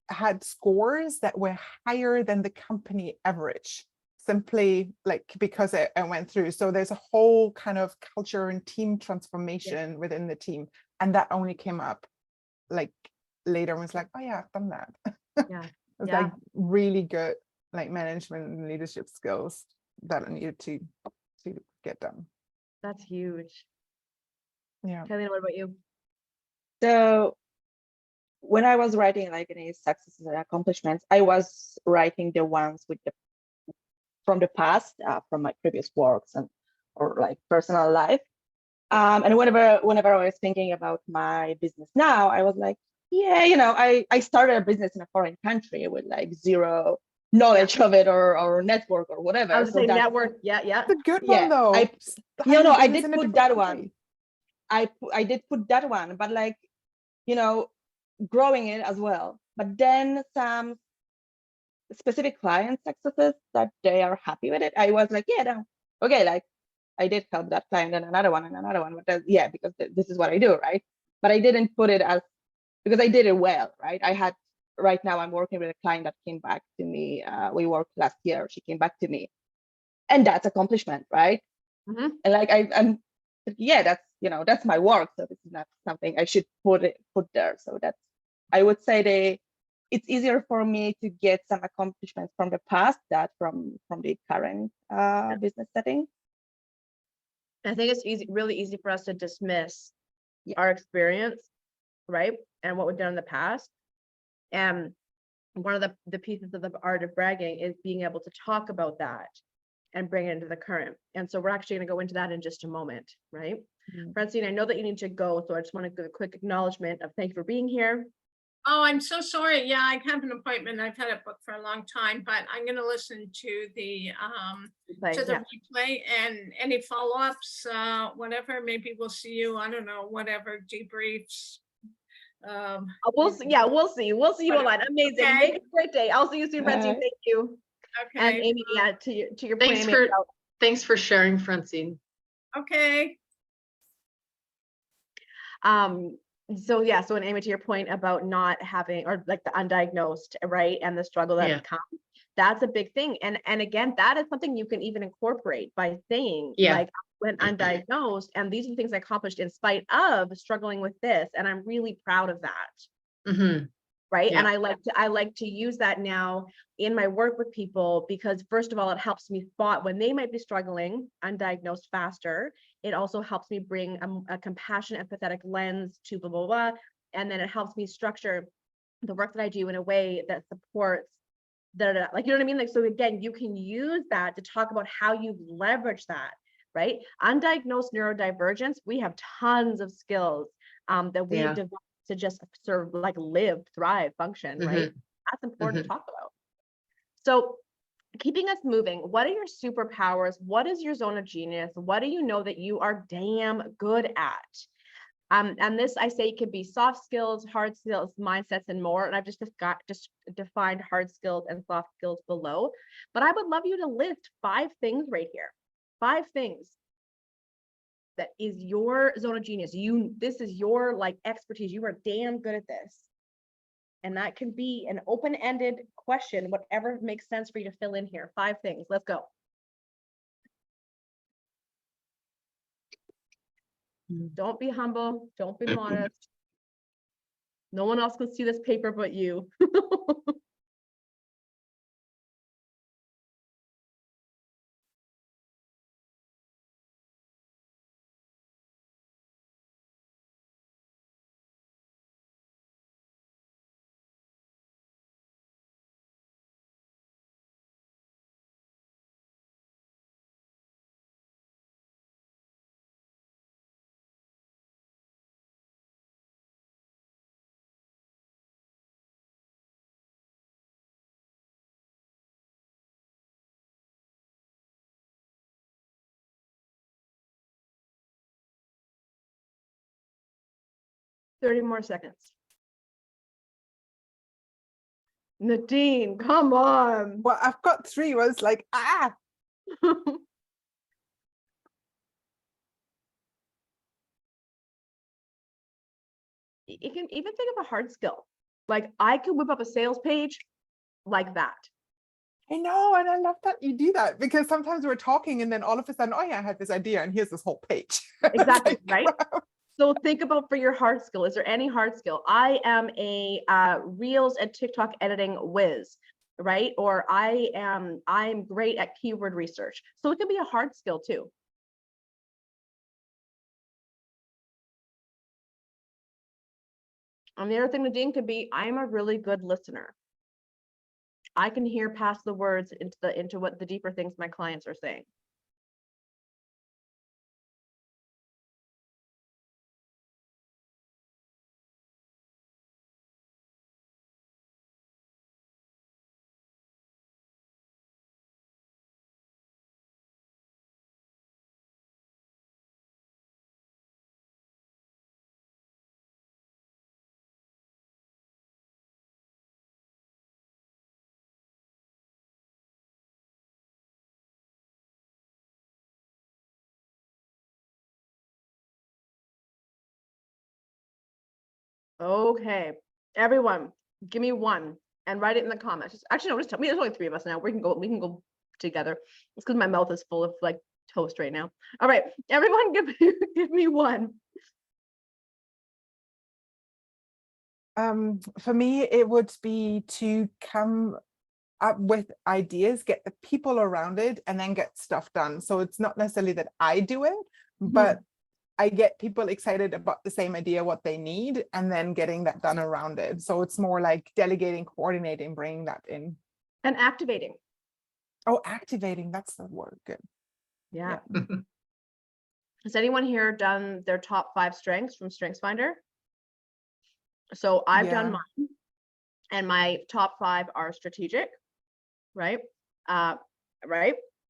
had scores that were higher than the company average, simply like because I went through. So there's a whole kind of culture and team transformation within the team. And that only came up like later, was like, oh yeah, I've done that. Yeah. It's like really good like management and leadership skills that I needed to get done. That's huge. Yeah. Kathleen, what about you? So when I was writing like any successes and accomplishments, I was writing the ones with the from the past, from my previous works and or like personal life. And whenever I was thinking about my business now, I was like, yeah, I started a business in a foreign country with like zero knowledge of it or network or whatever. I was So saying that's network. Yeah, yeah. It's a good Yeah, one though. I- Having a I business did in a put different that country. one. I did put that one, but like, growing it as well. But then some specific client successes that they are happy with it. I was like, yeah, no, okay, like I did help that client and another one and another one. But yeah, because this is what I do, right? But I didn't put it as because I did it well, right? Right now I'm working with a client that came back to me. We worked last year. She came back to me, and that's accomplishment, right? Mhm. And like I'm, yeah, that's my work. So this is not something I should put there. So that's I would say it's easier for me to get some accomplishments from the past that from the current business setting. I think it's really easy for us to dismiss Yeah. our experience, right? And what we've done in the past. And one of the pieces of the art of bragging is being able to talk about that and bring it into the current. And so we're actually going to go into that in just a moment, right? Francine, I know that you need to go, so I just want to give a quick acknowledgement of thank you for being here. Oh, I'm so sorry. Yeah, I have an appointment. I've had it booked for a long time, but I'm gonna listen to the Yeah. replay and any follow-ups, whatever, maybe we'll see you, I don't know, whatever, debriefs. We'll see. Yeah, we'll see. We'll see you Whatever. online. Amazing. Okay. Make it a great day. I'll see you soon, Francine. Bye. Thank you. And Okay, Amy, yeah, to your point, Thanks Amy, for about- thanks for sharing, Francine. okay. So yeah, so and Amy, to your point about not having or like the undiagnosed, right, and the struggle that Yeah. comes, that's a big thing. And again, that is something you can even incorporate by saying, Yeah. like, when undiagnosed, and these are the things I accomplished in spite of struggling with this, and I'm really proud of that. Mhm. Right. Yeah. And I like to use that now in my work with people, because first of all, it helps me spot when they might be struggling undiagnosed faster. It also helps me bring a compassionate, empathetic lens to blah, blah, blah. And then it helps me structure the work that I do in a way that supports like, you know what I mean? Like, so again, you can use that to talk about how you leverage that, right? Undiagnosed neurodivergence, we have tons of skills that we've Yeah. developed to just sort of like live, thrive, function, right? That's important to talk about. So keeping us moving, what are your superpowers? What is your zone of genius? What do you know that you are damn good at? And this, I say, could be soft skills, hard skills, mindsets, and more. And I've just defined hard skills and soft skills below. But I would love you to list 5 things right here. 5 things that is your zone of genius. This is your like expertise. You are damn good at this. And that can be an open-ended question, whatever makes sense for you to fill in here. 5 things. Let's go. Don't be humble. Don't be modest. No one else can see this paper but you. Thirty more seconds. Nadine, come on. Well, I've got 3. Was like, You can even think of a hard skill. Like, I could whip up a sales page like that. I know, and I love that you do that, because sometimes we're talking and then all of a sudden, oh yeah, I had this idea and here's this whole page. It's Exactly, like, right? wow. So think about for your hard skill. Is there any hard skill? I am a Reels and TikTok editing whiz, right? Or I'm great at keyword research. So it can be a hard skill too. And the other thing, Nadine, could be, I'm a really good listener. I can hear past the words into what the deeper things my clients are saying. Okay, everyone, give me one and write it in the comments. Actually, no, just tell me. There's only 3 of us now. We can go together. It's because my mouth is full of like toast right now. All right, everyone, give me one. For me, it would be to come up with ideas, get the people around it, and then get stuff done. So it's not necessarily that I do it, but I get people excited about the same idea, what they need, and then getting that done around it. So it's more like delegating, coordinating, bringing that in. And activating. Oh, activating, that's the word. Good. Yeah. Has anyone here done their top 5 strengths from StrengthsFinder? So I've done mine, and my top 5 are strategic, right?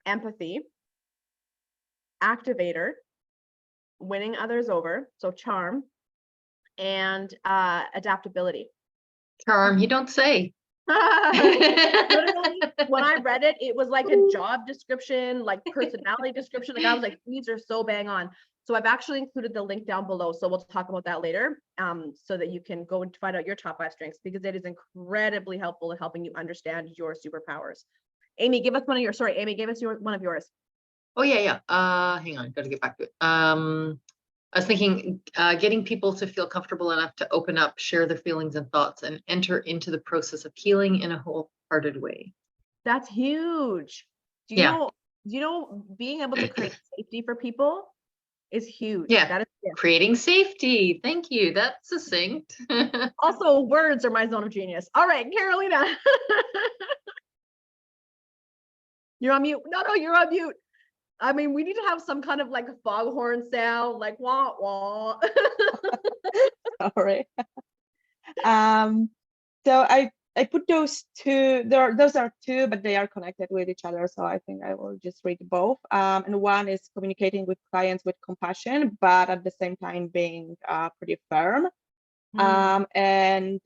Empathy, activator, winning others over, so charm, and adaptability. Charm, you don't say. Literally, when I read it, it was like a job description, like personality description. Like I was like, these are so bang on. So I've actually included the link down below. So we'll talk about that later, so that you can go and find out your top 5 strengths, because it is incredibly helpful in helping you understand your superpowers. Amy, give us one of yours. Sorry, Amy, give us one of yours. Oh yeah. Hang on, gotta get back to it. I was thinking, getting people to feel comfortable enough to open up, share their feelings and thoughts, and enter into the process of healing in a wholehearted way. That's huge. Do you know, being able to create safety for people is huge. Yeah. That is Creating safety. Thank you. That's succinct. also, words are my zone of genius. All right, Carolina. You're on mute. No, you're on mute. I mean, we need to have some kind of like a foghorn sound, like wah wah. Sorry. So I put those two. Those are 2, but they are connected with each other. So I think I will just read both. And one is communicating with clients with compassion, but at the same time being pretty firm, and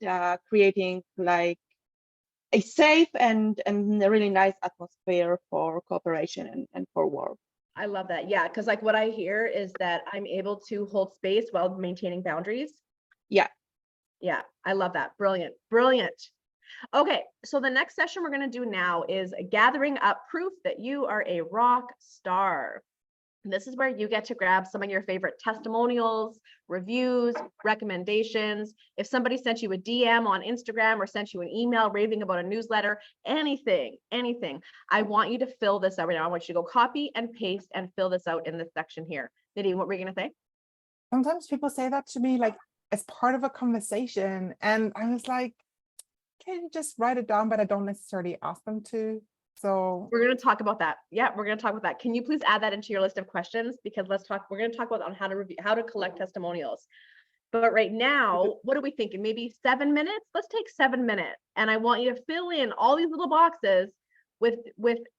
creating like a safe and a really nice atmosphere for cooperation and for work. I love that. Yeah, because like what I hear is that I'm able to hold space while maintaining boundaries. Yeah, I love that. Brilliant. Okay, so the next session we're going to do now is gathering up proof that you are a rock star. This is where you get to grab some of your favorite testimonials, reviews, recommendations. If somebody sent you a DM on Instagram or sent you an email raving about a newsletter, anything, I want you to fill this out right now. I want you to go copy and paste and fill this out in this section here. Nadine, what were you going to say? Sometimes people say that to me like as part of a conversation, and I was like, can you just write it down? But I don't necessarily ask them to. So we're going to talk about that. Yeah, we're going to talk about that. Can you please add that into your list of questions? Because we're going to talk about on how to collect testimonials. But right now, what are we thinking? Maybe 7 minutes? Let's take 7 minutes. And I want you to fill in all these little boxes with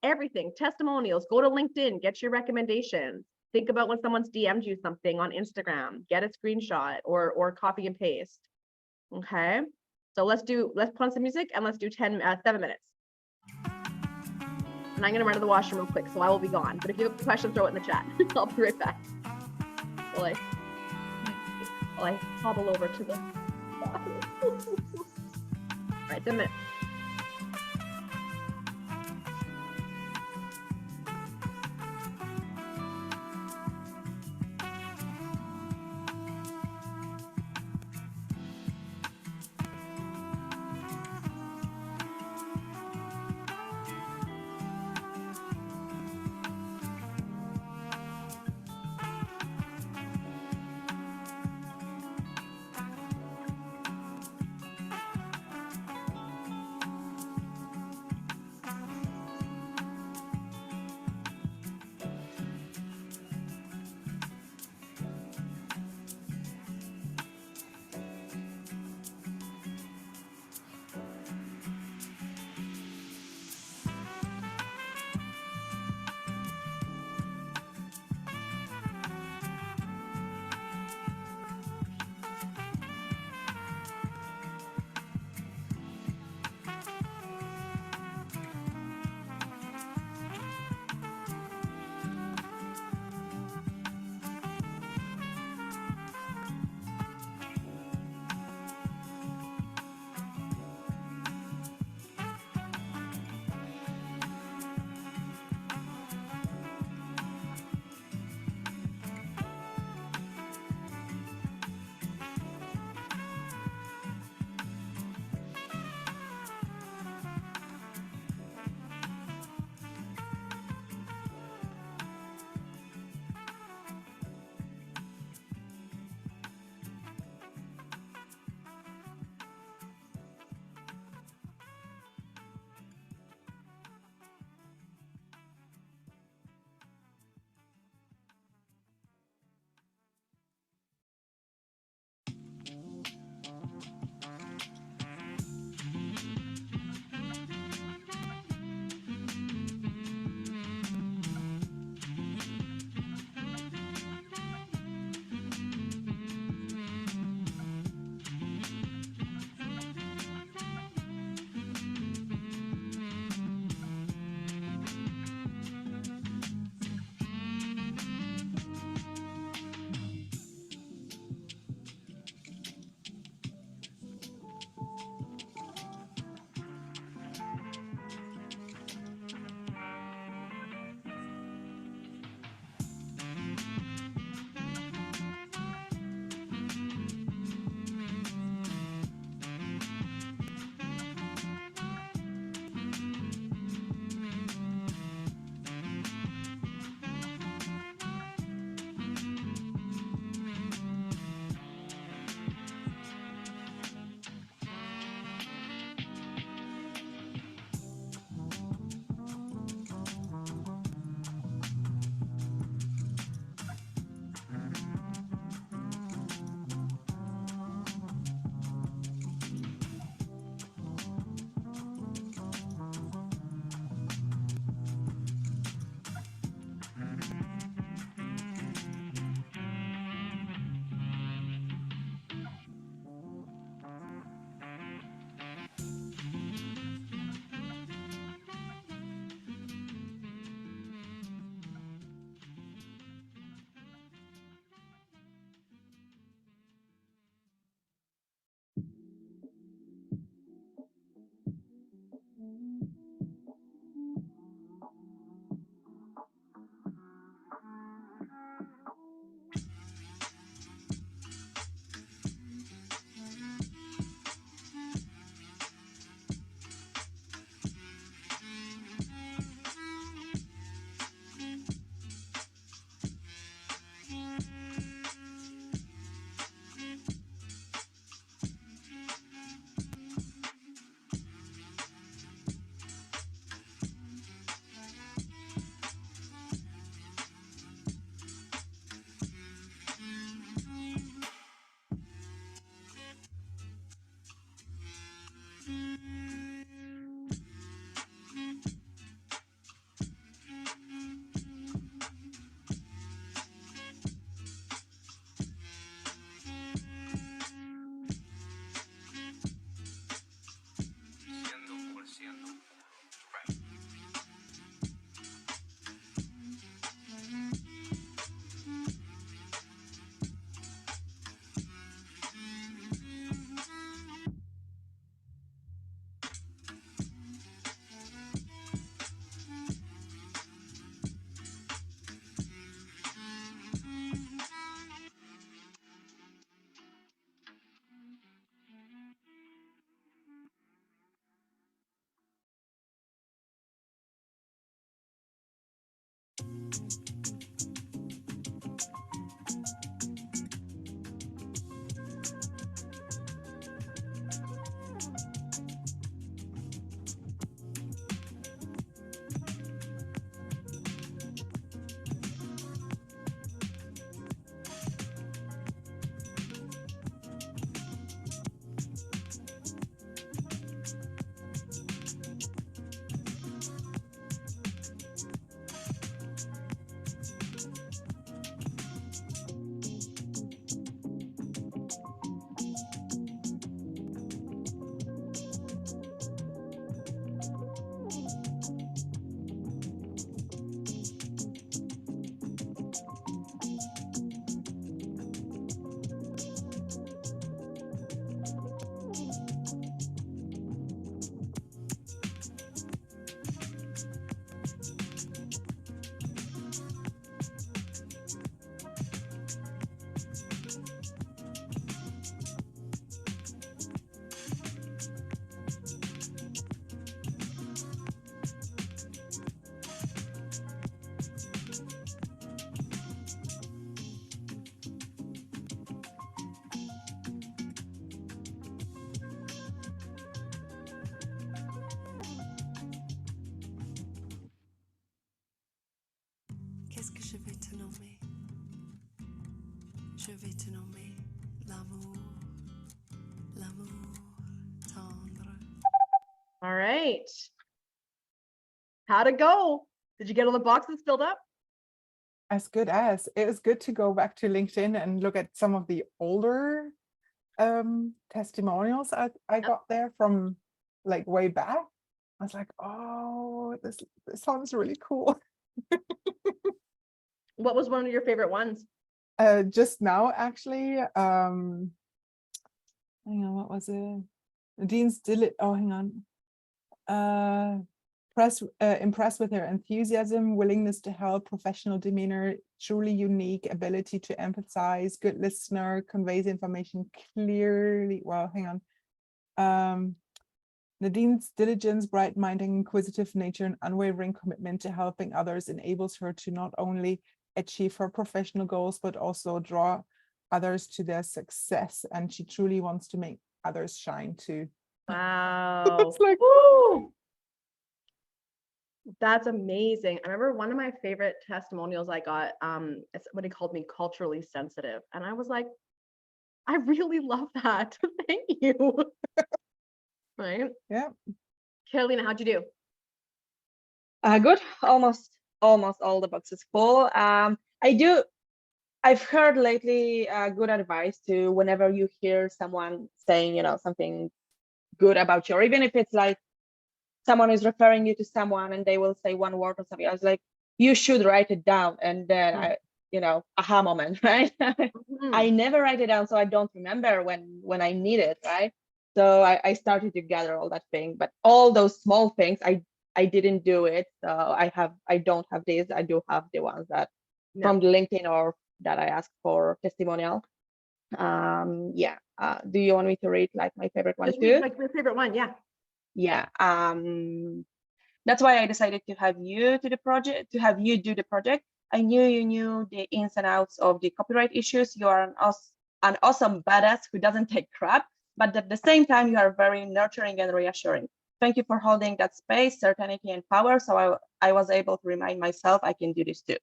everything, testimonials. Go to LinkedIn, get your recommendations. Think about when someone's DM'd you something on Instagram, get a screenshot or copy and paste. Okay. So let's put on some music and let's do 7 minutes. And I'm going to run to the washroom real quick, so I will be gone. But if you have a question, throw it in the chat. I'll be right back. While I hobble over to the... All right, 10 minutes. Qu'est-ce que je vais te nommer? Je vais te nommer l'amour, l'amour tendre. All right. How'd it go? Did you get all the boxes filled up? As good as. It was good to go back to LinkedIn and look at some of the older testimonials I got there from like way back. I was like, oh, this sounds really cool. What was one of your favorite ones? Just now, actually, hang on, what was it? Nadine's hang on. Impressed with her enthusiasm, willingness to help, professional demeanor, truly unique ability to empathize, good listener, conveys information clearly. Well, hang on. Nadine's diligence, bright-minded, inquisitive nature, and unwavering commitment to helping others enables her to not only achieve her professional goals, but also draw others to their success. And she truly wants to make others shine too. Wow. It's like, Woo! That's amazing. I remember one of my favorite testimonials I got, it's what he called me culturally sensitive. And I was like, I really love that. Thank you. Right? yeah. Carolina, how'd you do? Good. Almost all the boxes full. I've heard lately good advice to whenever you hear someone saying, you know, something good about you, or even if it's like someone is referring you to someone and they will say one word or something, I was like, you should write it down. And then I, you know, aha moment, right? I never write it down, so I don't remember when I need it, right? So I started to gather all that thing, but all those small things, I didn't do it. So I don't have these. I do have the ones that from the LinkedIn or that I asked for testimonial. Yeah. Do you want me to read like my favorite one Just too? read like your favorite one, yeah. Yeah. That's why I decided to have you do the project. I knew you knew the ins and outs of the copyright issues. You are an awesome badass who doesn't take crap, but at the same time, you are very nurturing and reassuring. Thank you for holding that space, certainty, and power. So I was able to remind myself I can do this too.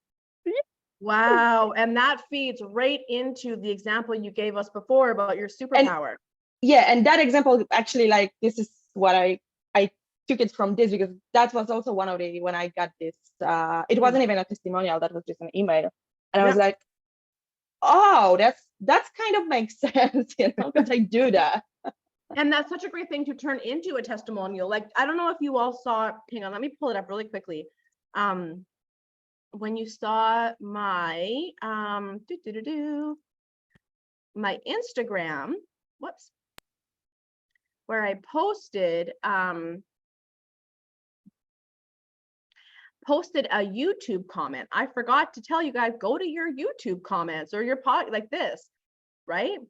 Wow. And that feeds right into the example you gave us before about your superpower. And that example, actually, like, this is what I took it from this, because that was also one of the, when I got this, it wasn't even a testimonial, that was just an email. And I was like, oh, that's kind of makes sense, you know, because I do that. And that's such a great thing to turn into a testimonial. Like, I don't know if you all saw, hang on, let me pull it up really quickly. When you saw my, my Instagram, whoops, where I posted a YouTube comment. I forgot to tell you guys, go to your YouTube comments or your pod like this, right?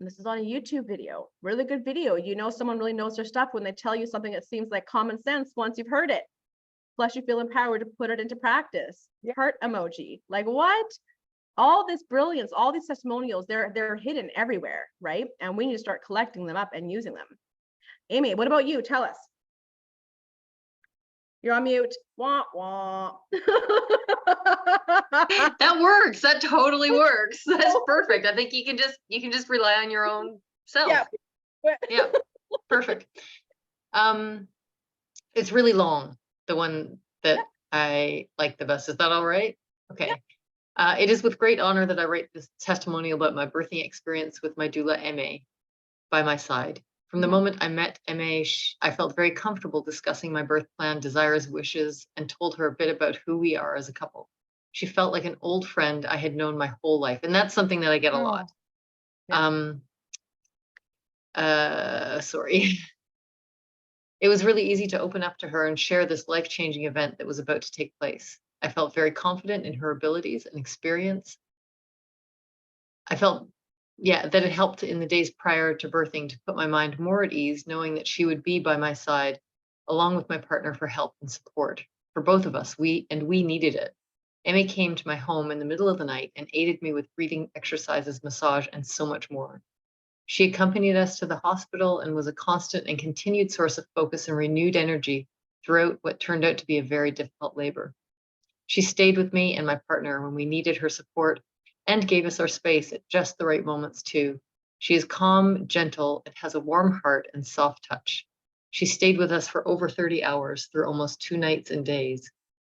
And this is on a YouTube video, really good video. You know, someone really knows their stuff when they tell you something that seems like common sense once you've heard it. Plus you feel empowered to put it into practice. Heart emoji, like what? All this brilliance, all these testimonials, they're hidden everywhere, right? And we need to start collecting them up and using them. Amy, what about you? Tell us. You're on mute. Wah, wah. That works. That totally works. That's perfect. I think you can just rely on your own self. Yeah. Perfect. It's really long. The one that I like the best. Is that all right? Okay. It is with great honor that I write this testimonial about my birthing experience with my doula, MA, by my side. From the moment I met MA, I felt very comfortable discussing my birth plan, desires, wishes, and told her a bit about who we are as a couple. She felt like an old friend I had known my whole life, and that's something that I get a lot. Sorry. It was really easy to open up to her and share this life-changing event that was about to take place. I felt very confident in her abilities and experience. I felt, that it helped in the days prior to birthing to put my mind more at ease, knowing that she would be by my side, along with my partner, for help and support. For both of us, we needed it. Emmy came to my home in the middle of the night and aided me with breathing exercises, massage, and so much more. She accompanied us to the hospital and was a constant and continued source of focus and renewed energy throughout what turned out to be a very difficult labor. She stayed with me and my partner when we needed her support and gave us our space at just the right moments too. She is calm, gentle, and has a warm heart and soft touch. She stayed with us for over 30 hours through almost 2 nights and days.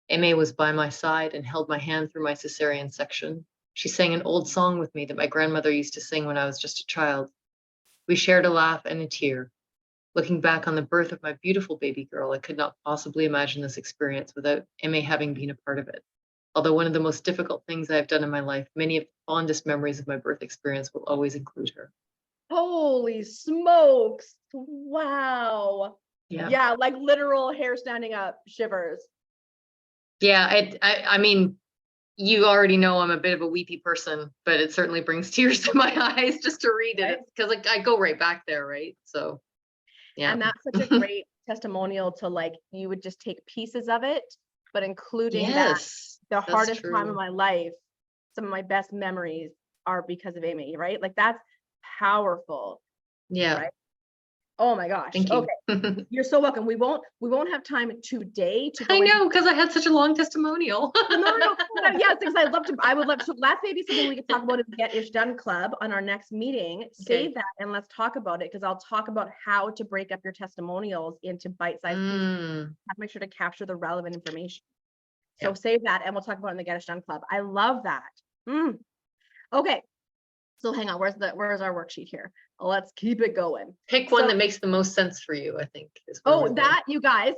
Aimee was by my side and held my hand through my cesarean section. She sang an old song with me that my grandmother used to sing when I was just a child. We shared a laugh and a tear. Looking back on the birth of my beautiful baby girl, I could not possibly imagine this experience without Aimee having been a part of it. Although one of the most difficult things I have done in my life, many of the fondest memories of my birth experience will always include her. Holy smokes. Wow. Yeah. Yeah, like literal hair standing up, shivers. Yeah, I mean, you already know I'm a bit of a weepy person, but it certainly brings tears to my eyes just to read Right. it because like I go right back there, right? So yeah. And that's such a great testimonial to like, you would just take pieces of it, but including that Yes, the that's hardest time of true. my life, some of my best memories are because of Aimee, right? Like that's powerful, Yeah, right? Oh my gosh. thank you. Okay. You're so welcome. We won't have time today to I go into know, because I had such a long testimonial. no. Yes, because I would love to. That's maybe something we could talk about in the Get Ish Done Club on our next meeting. Save that and let's talk about it because I'll talk about how to break up your testimonials into bite-sized pieces. Mm, Have to make sure to capture the relevant information. So Yep. save that and we'll talk about it in the Get Ish Done Club. I love that. Okay. So hang on, where's our worksheet here? Let's keep it going. pick one So- that makes the most sense for you, I think. Is where Oh, we're going. that you guys,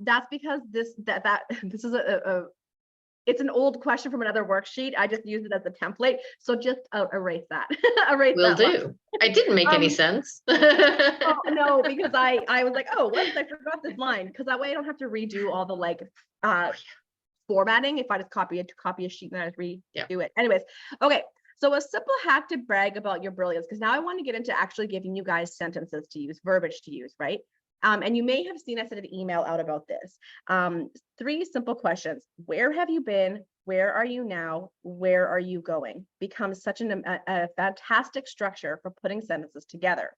that's because this is it's an old question from another worksheet. I just use it as a template. So just erase that. Erase Will that one. do. I didn't make any sense. Oh, no, because I was like, oh, whoops, I forgot this line. Because that way I don't have to redo all the like formatting if I just copy a sheet and I just redo it. Anyways, okay. So a simple hack to brag about your brilliance, because now I want to get into actually giving you guys sentences to use, verbiage to use, right? And you may have seen I sent an email out about this. 3 simple questions. Where have you been? Where are you now? Where are you going? Becomes such a fantastic structure for putting sentences together,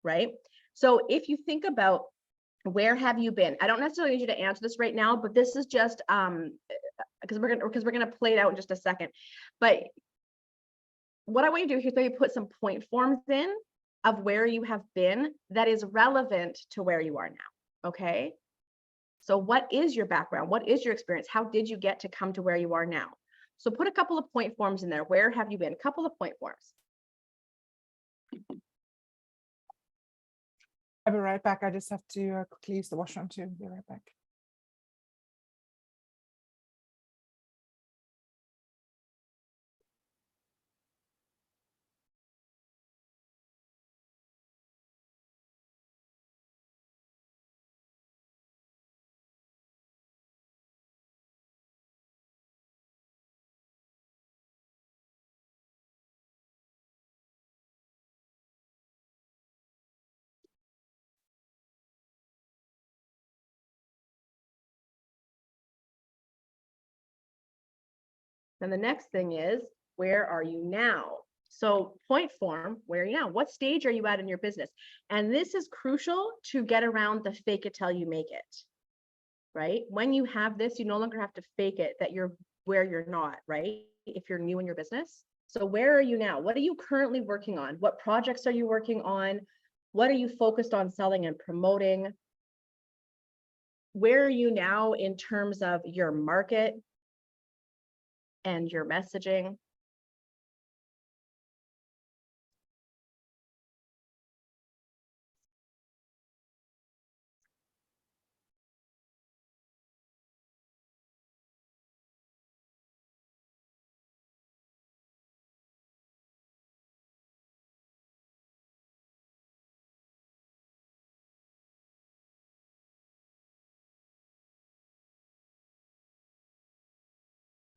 right? So if you think about where have you been? I don't necessarily need you to answer this right now, but this is just because we're gonna play it out in just a second. But what I want you to do here is maybe put some point forms in of where you have been that is relevant to where you are now. Okay. So what is your background? What is your experience? How did you get to come to where you are now? So put a couple of point forms in there. Where have you been? A couple of point forms. I'll be right back. I just have to quickly use the washroom too. Be right back. Then the next thing is, where are you now? So point form, where are you now? What stage are you at in your business? And this is crucial to get around the fake it till you make it, right? When you have this, you no longer have to fake it that you're where you're not, right? If you're new in your business. So where are you now? What are you currently working on? What projects are you working on? What are you focused on selling and promoting? Where are you now in terms of your market and your messaging?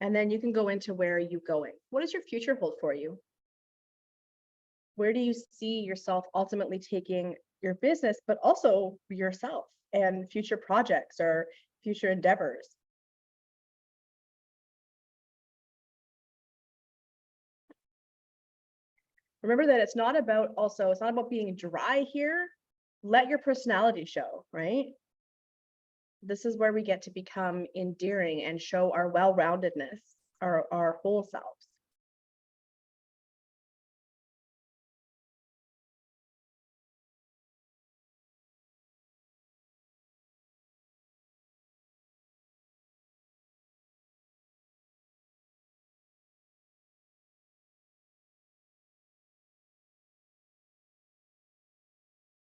And then you can go into where are you going? What does your future hold for you? Where do you see yourself ultimately taking your business, but also yourself and future projects or future endeavors? Remember that it's not about being dry here. Let your personality show, right? This is where we get to become endearing and show our well-roundedness, our whole selves.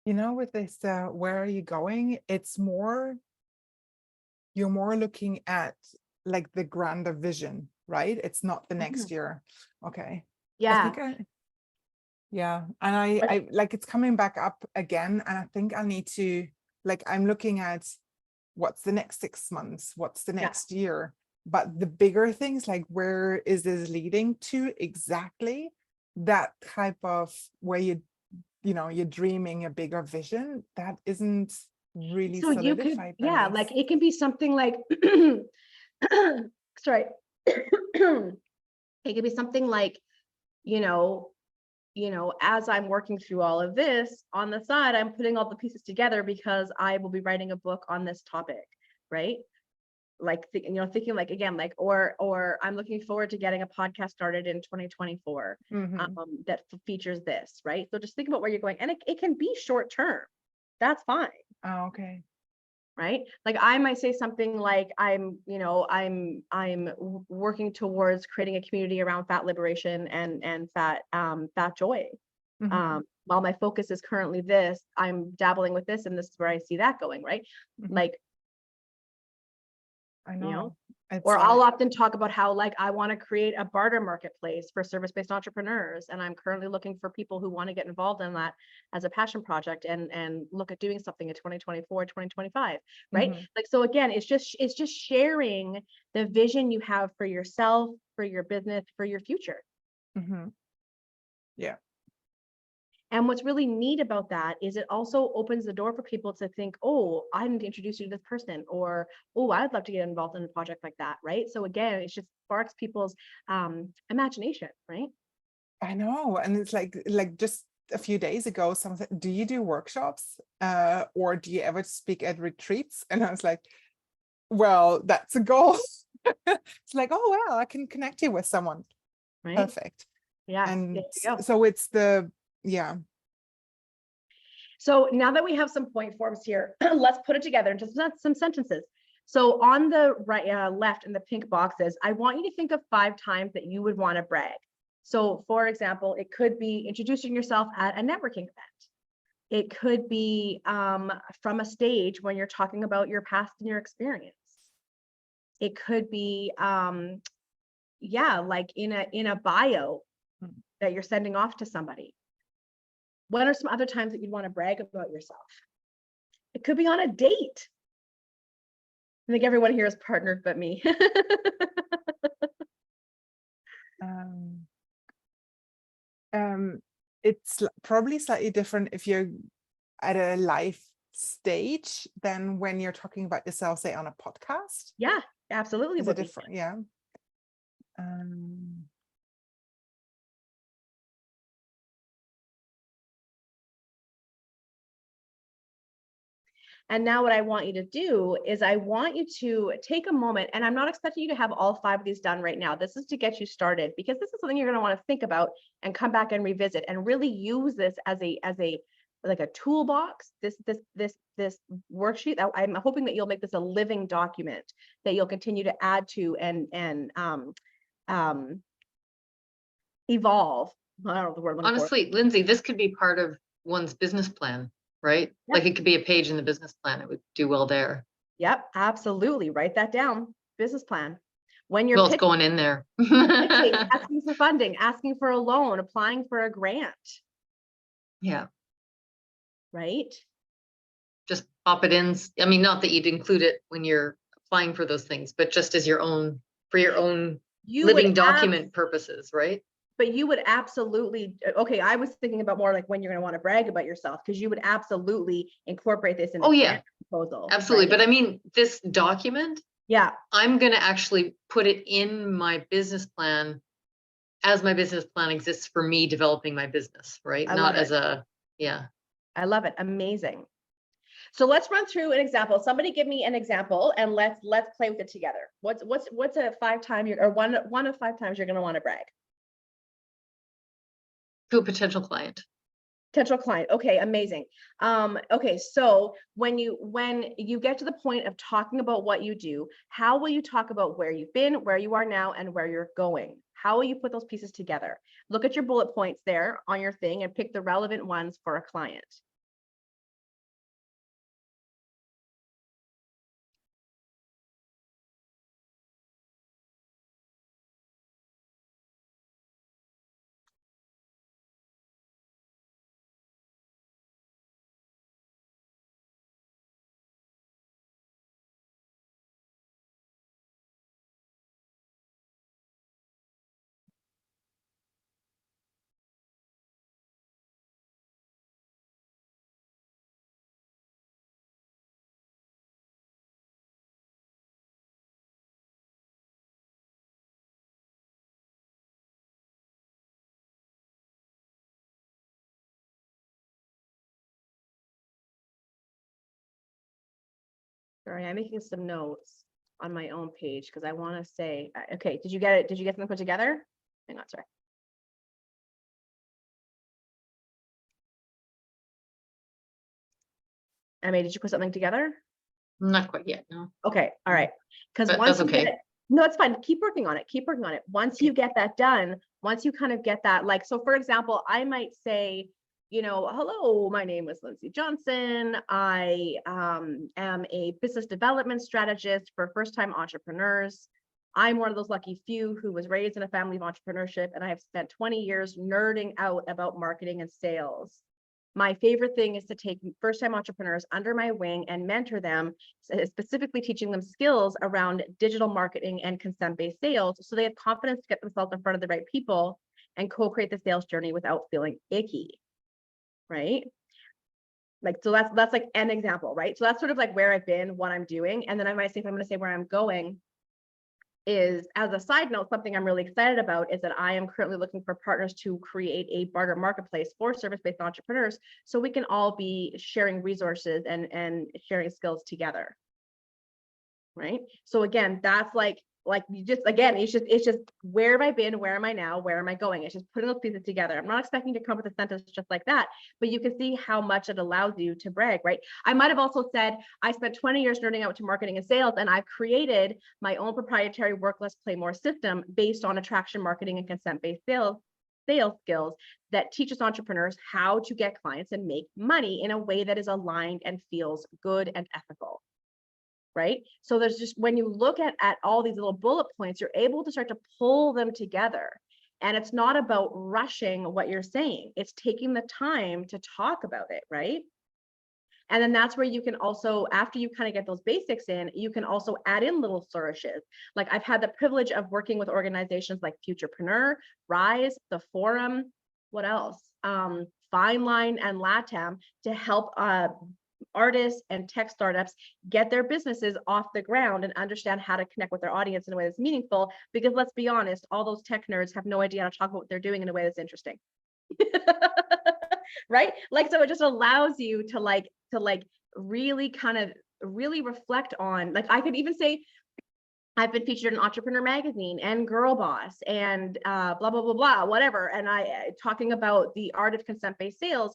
You know, with this, where are you going? It's more, you're more looking at like the grander vision, right? It's not the next year. Okay. I Yeah. think yeah. And I like, it's coming back up again. And I think I need to, like, I'm looking at what's the next 6 months, what's the next year, but the bigger things, like where is this leading to exactly, that type of where you know, you're dreaming a bigger vision that isn't really So you could, solidified by yeah, this. like it can be something like, sorry. It could be something like, you know, as I'm working through all of this on the side, I'm putting all the pieces together because I will be writing a book on this topic, right? Like, thinking like, again, like, or I'm looking forward to getting a podcast started in 2024 that features this, right? So just think about where you're going, and it can be short term. That's fine. Oh, okay. Right? Like I might say something like, I'm working towards creating a community around fat liberation and fat joy. While my focus is currently this, I'm dabbling with this, and this is where I see that going, right? Like, I know. It's or like, I'll often talk about how, like, I want to create a barter marketplace for service-based entrepreneurs, and I'm currently looking for people who want to get involved in that as a passion project and look at doing something in 2024, 2025, right? Like, so again, it's just sharing the vision you have for yourself, for your business, for your future. Yeah. And what's really neat about that is it also opens the door for people to think, oh, I need to introduce you to this person, or, oh, I'd love to get involved in a project like that, right? So again, it just sparks people's imagination, right? I know. And it's like just a few days ago, someone said, do you do workshops? Or do you ever speak at retreats? And I was like, well, that's a goal. It's like, oh, well, I can connect you with someone. Right. Perfect. Yeah. And there you go. so it's yeah. So now that we have some point forms here, let's put it together into some sentences. So on the right, left in the pink boxes, I want you to think of 5 times that you would want to brag. So for example, it could be introducing yourself at a networking event. It could be from a stage when you're talking about your past and your experience. It could be, yeah, like in a bio that you're sending off to somebody. What are some other times that you'd want to brag about yourself? It could be on a date. I think everyone here is partnered but me. It's probably slightly different if you're at a live stage than when you're talking about yourself, say, on a podcast. Yeah, absolutely. Is it different? Yeah. And now what I want you to do is I want you to take a moment, and I'm not expecting you to have all 5 of these done right now. This is to get you started, because this is something you're going to want to think about and come back and revisit and really use this as a like a toolbox, this worksheet. I'm hoping that you'll make this a living document that you'll continue to add to and evolve. I don't know the word. Honestly, Lindsay, this could be part of one's business plan, right? Yep. Like it could be a page in the business plan. It would do well there. Yep, absolutely. Write that down. Business plan. When you're Well, it's going in there. pitching, asking for funding, asking for a loan, applying for a grant. Yeah. Right? Just pop it in. I mean, not that you'd include it when you're applying for those things, but just as your own, for your own living document purposes, right? But you would absolutely, okay, I was thinking about more like when you're going to want to brag about yourself, because you would absolutely incorporate this in a proposal. Absolutely. Right? But I mean, this document, yeah, I'm going to actually put it in my business plan as my business plan exists for me developing my business, right? Not as a, yeah. I love it. Amazing. So let's run through an example. Somebody give me an example and let's play with it together. What's a 5 time or one of 5 times you're going to want to brag? To a potential client. Potential client. Okay, amazing. Okay, so when you get to the point of talking about what you do, how will you talk about where you've been, where you are now, and where you're going? How will you put those pieces together? Look at your bullet points there on your thing and pick the relevant ones for a client. Sorry, I'm making some notes on my own page because I want to say, okay, did you get it? Did you get something put together? Hang on, sorry. Emma, did you put something together? Not quite yet, no. Okay, all right. Because But once that's you get okay. it, no, it's fine. Keep working on it. Keep working on it. Once you get that done, once you kind of get that, like, so for example, I might say, you know, hello, my name is Lindsay Johnson. I am a business development strategist for first-time entrepreneurs. I'm one of those lucky few who was raised in a family of entrepreneurship, and I have spent 20 years nerding out about marketing and sales. My favorite thing is to take first-time entrepreneurs under my wing and mentor them, specifically teaching them skills around digital marketing and consent-based sales, so they have confidence to get themselves in front of the right people and co-create the sales journey without feeling icky, right? Like, so that's like an example, right? So that's sort of like where I've been, what I'm doing. And then I might say, if I'm going to say where I'm going, is, as a side note, something I'm really excited about is that I am currently looking for partners to create a barter marketplace for service-based entrepreneurs, so we can all be sharing resources and sharing skills together, right? So again, that's like you just, again, it's just where have I been, where am I now, where am I going? It's just putting those pieces together. I'm not expecting to come up with a sentence just like that, but you can see how much it allows you to brag, right? I might have also said, I spent 20 years nerding out to marketing and sales, and I've created my own proprietary work less, play more system based on attraction marketing and consent-based sales skills that teaches entrepreneurs how to get clients and make money in a way that is aligned and feels good and ethical. Right? So there's just, when you look at all these little bullet points, you're able to start to pull them together. And it's not about rushing what you're saying. It's taking the time to talk about it, right? And then that's where you can also, after you kind of get those basics in, you can also add in little flourishes. Like, I've had the privilege of working with organizations like Futurepreneur, Rise, The Forum, what else? Fine Line and LATAM to help artists and tech startups get their businesses off the ground and understand how to connect with their audience in a way that's meaningful, because let's be honest, all those tech nerds have no idea how to talk about what they're doing in a way that's interesting. Right? Like, so it just allows you to really kind of really reflect on, like, I could even say, I've been featured in Entrepreneur Magazine and Girl Boss and blah, blah, blah, blah, whatever. And I talking about the art of consent-based sales,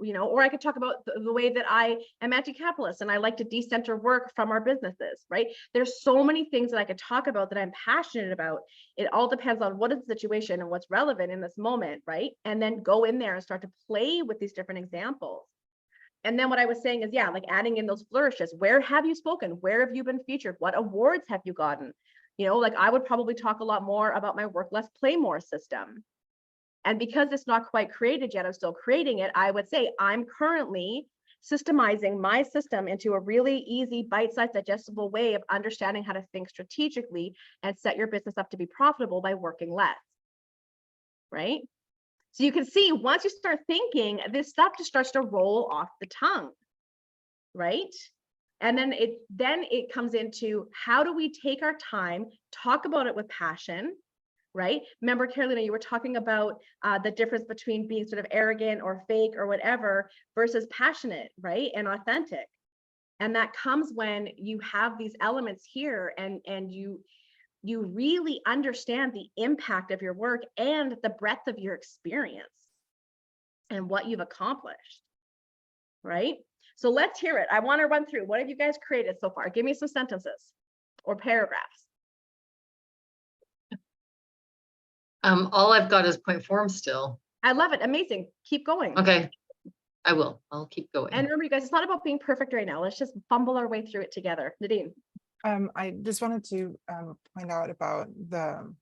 you know, or I could talk about the way that I am anti-capitalist and I like to decenter work from our businesses, right? There's so many things that I could talk about that I'm passionate about. It all depends on what is the situation and what's relevant in this moment, right? And then go in there and start to play with these different examples. And then what I was saying is, yeah, like adding in those flourishes. Where have you spoken? Where have you been featured? What awards have you gotten? You know, like, I would probably talk a lot more about my work less, play more system. And because it's not quite created yet, I'm still creating it. I would say I'm currently systemizing my system into a really easy, bite-sized, digestible way of understanding how to think strategically and set your business up to be profitable by working less, right? So you can see, once you start thinking, this stuff just starts to roll off the tongue, right? And then it comes into, how do we take our time, talk about it with passion, right? Remember, Carolina, you were talking about the difference between being sort of arrogant or fake or whatever versus passionate, right? And authentic. And that comes when you have these elements here and you really understand the impact of your work and the breadth of your experience and what you've accomplished, right? So let's hear it. I want to run through, what have you guys created so far? Give me some sentences or paragraphs. All I've got is point form still. I love it. Amazing. Keep going. Okay, I will. I'll keep going. And remember, you guys, it's not about being perfect right now. Let's just fumble our way through it together. Nadine. I just wanted to point out about the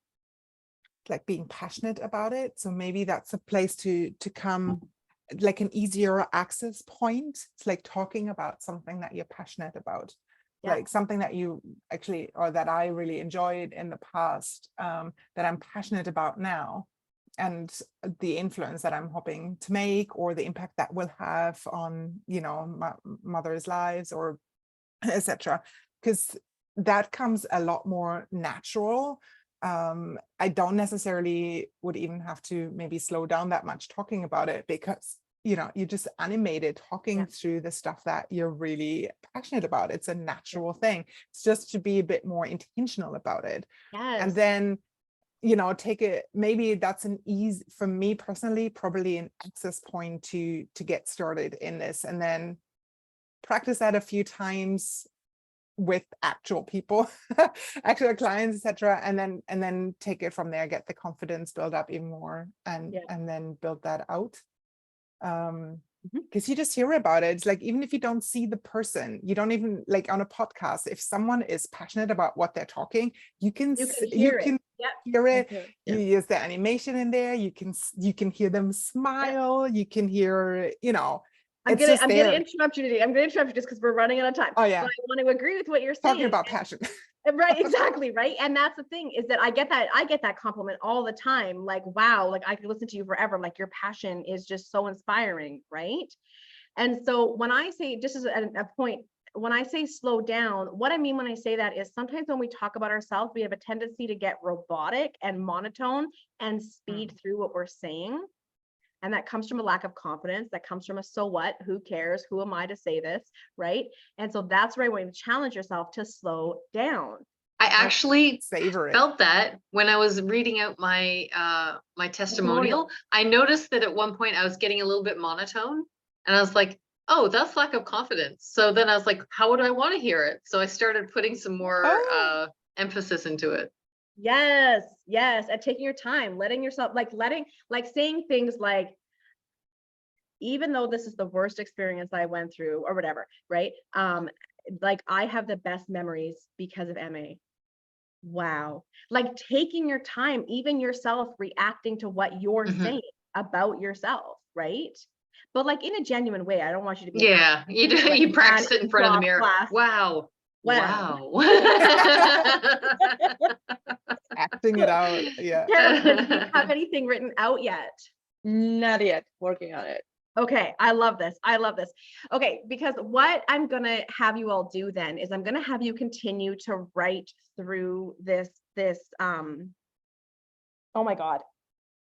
like being passionate about it. So maybe that's a place to come, like an easier access point. It's like talking about something that you're passionate about. Yeah. Like something that you actually, or that I really enjoyed in the past, that I'm passionate about now, and the influence that I'm hoping to make, or the impact that will have on, you know, mothers' lives, or etc. Because that comes a lot more natural. I don't necessarily would even have to maybe slow down that much talking about it, because you know, you just animated talking through the stuff that you're really passionate about. It's a natural thing. It's just to be a bit more intentional about it. Yes. And then, you know, take it, maybe that's an easy, for me personally, probably an access point to get started in this, and then practice that a few times with actual people, actual clients, etc., and then take it from there, get the confidence build up even more, and then build that out. Because you just hear about it. It's like, even if you don't see the person, you don't even, like on a podcast, if someone is passionate about what they're talking, you can hear it. You use the animation in there, you can hear them smile, you can hear, you know. I'm gonna interrupt you today. I'm gonna interrupt you just because we're running out of time. Oh yeah. But I want to agree with what you're saying. Talking about passion. Right, exactly, right. And that's the thing, is that I get that compliment all the time. Like, wow, like I could listen to you forever. Like your passion is just so inspiring, right? And so when I say, just as a point, when I say slow down, what I mean when I say that is sometimes when we talk about ourselves, we have a tendency to get robotic and monotone and speed through what we're saying. And that comes from a lack of confidence. That comes from a so what, who cares, who am I to say this, right? And so that's where I want you to challenge yourself to slow down. I actually savor it. Felt that when I was reading out my my testimonial. I noticed that at one point I was getting a little bit monotone, and I was like, oh, that's lack of confidence. So then I was like, how would I want to hear it? So I started putting some more emphasis into it. Yes, and taking your time, letting yourself, like saying things like, even though this is the worst experience I went through or whatever, right? Like I have the best memories because of MA. Wow. Like taking your time, even yourself reacting to what you're saying about yourself, right? But like in a genuine way. I don't want you to be you practice it in front of the mirror. Class. Wow. Acting it out. Yeah. Carolyn, do you have anything written out yet? Not yet. Working on it. Okay, I love this. Okay, because what I'm gonna have you all do then is I'm gonna have you continue to write through this oh my God,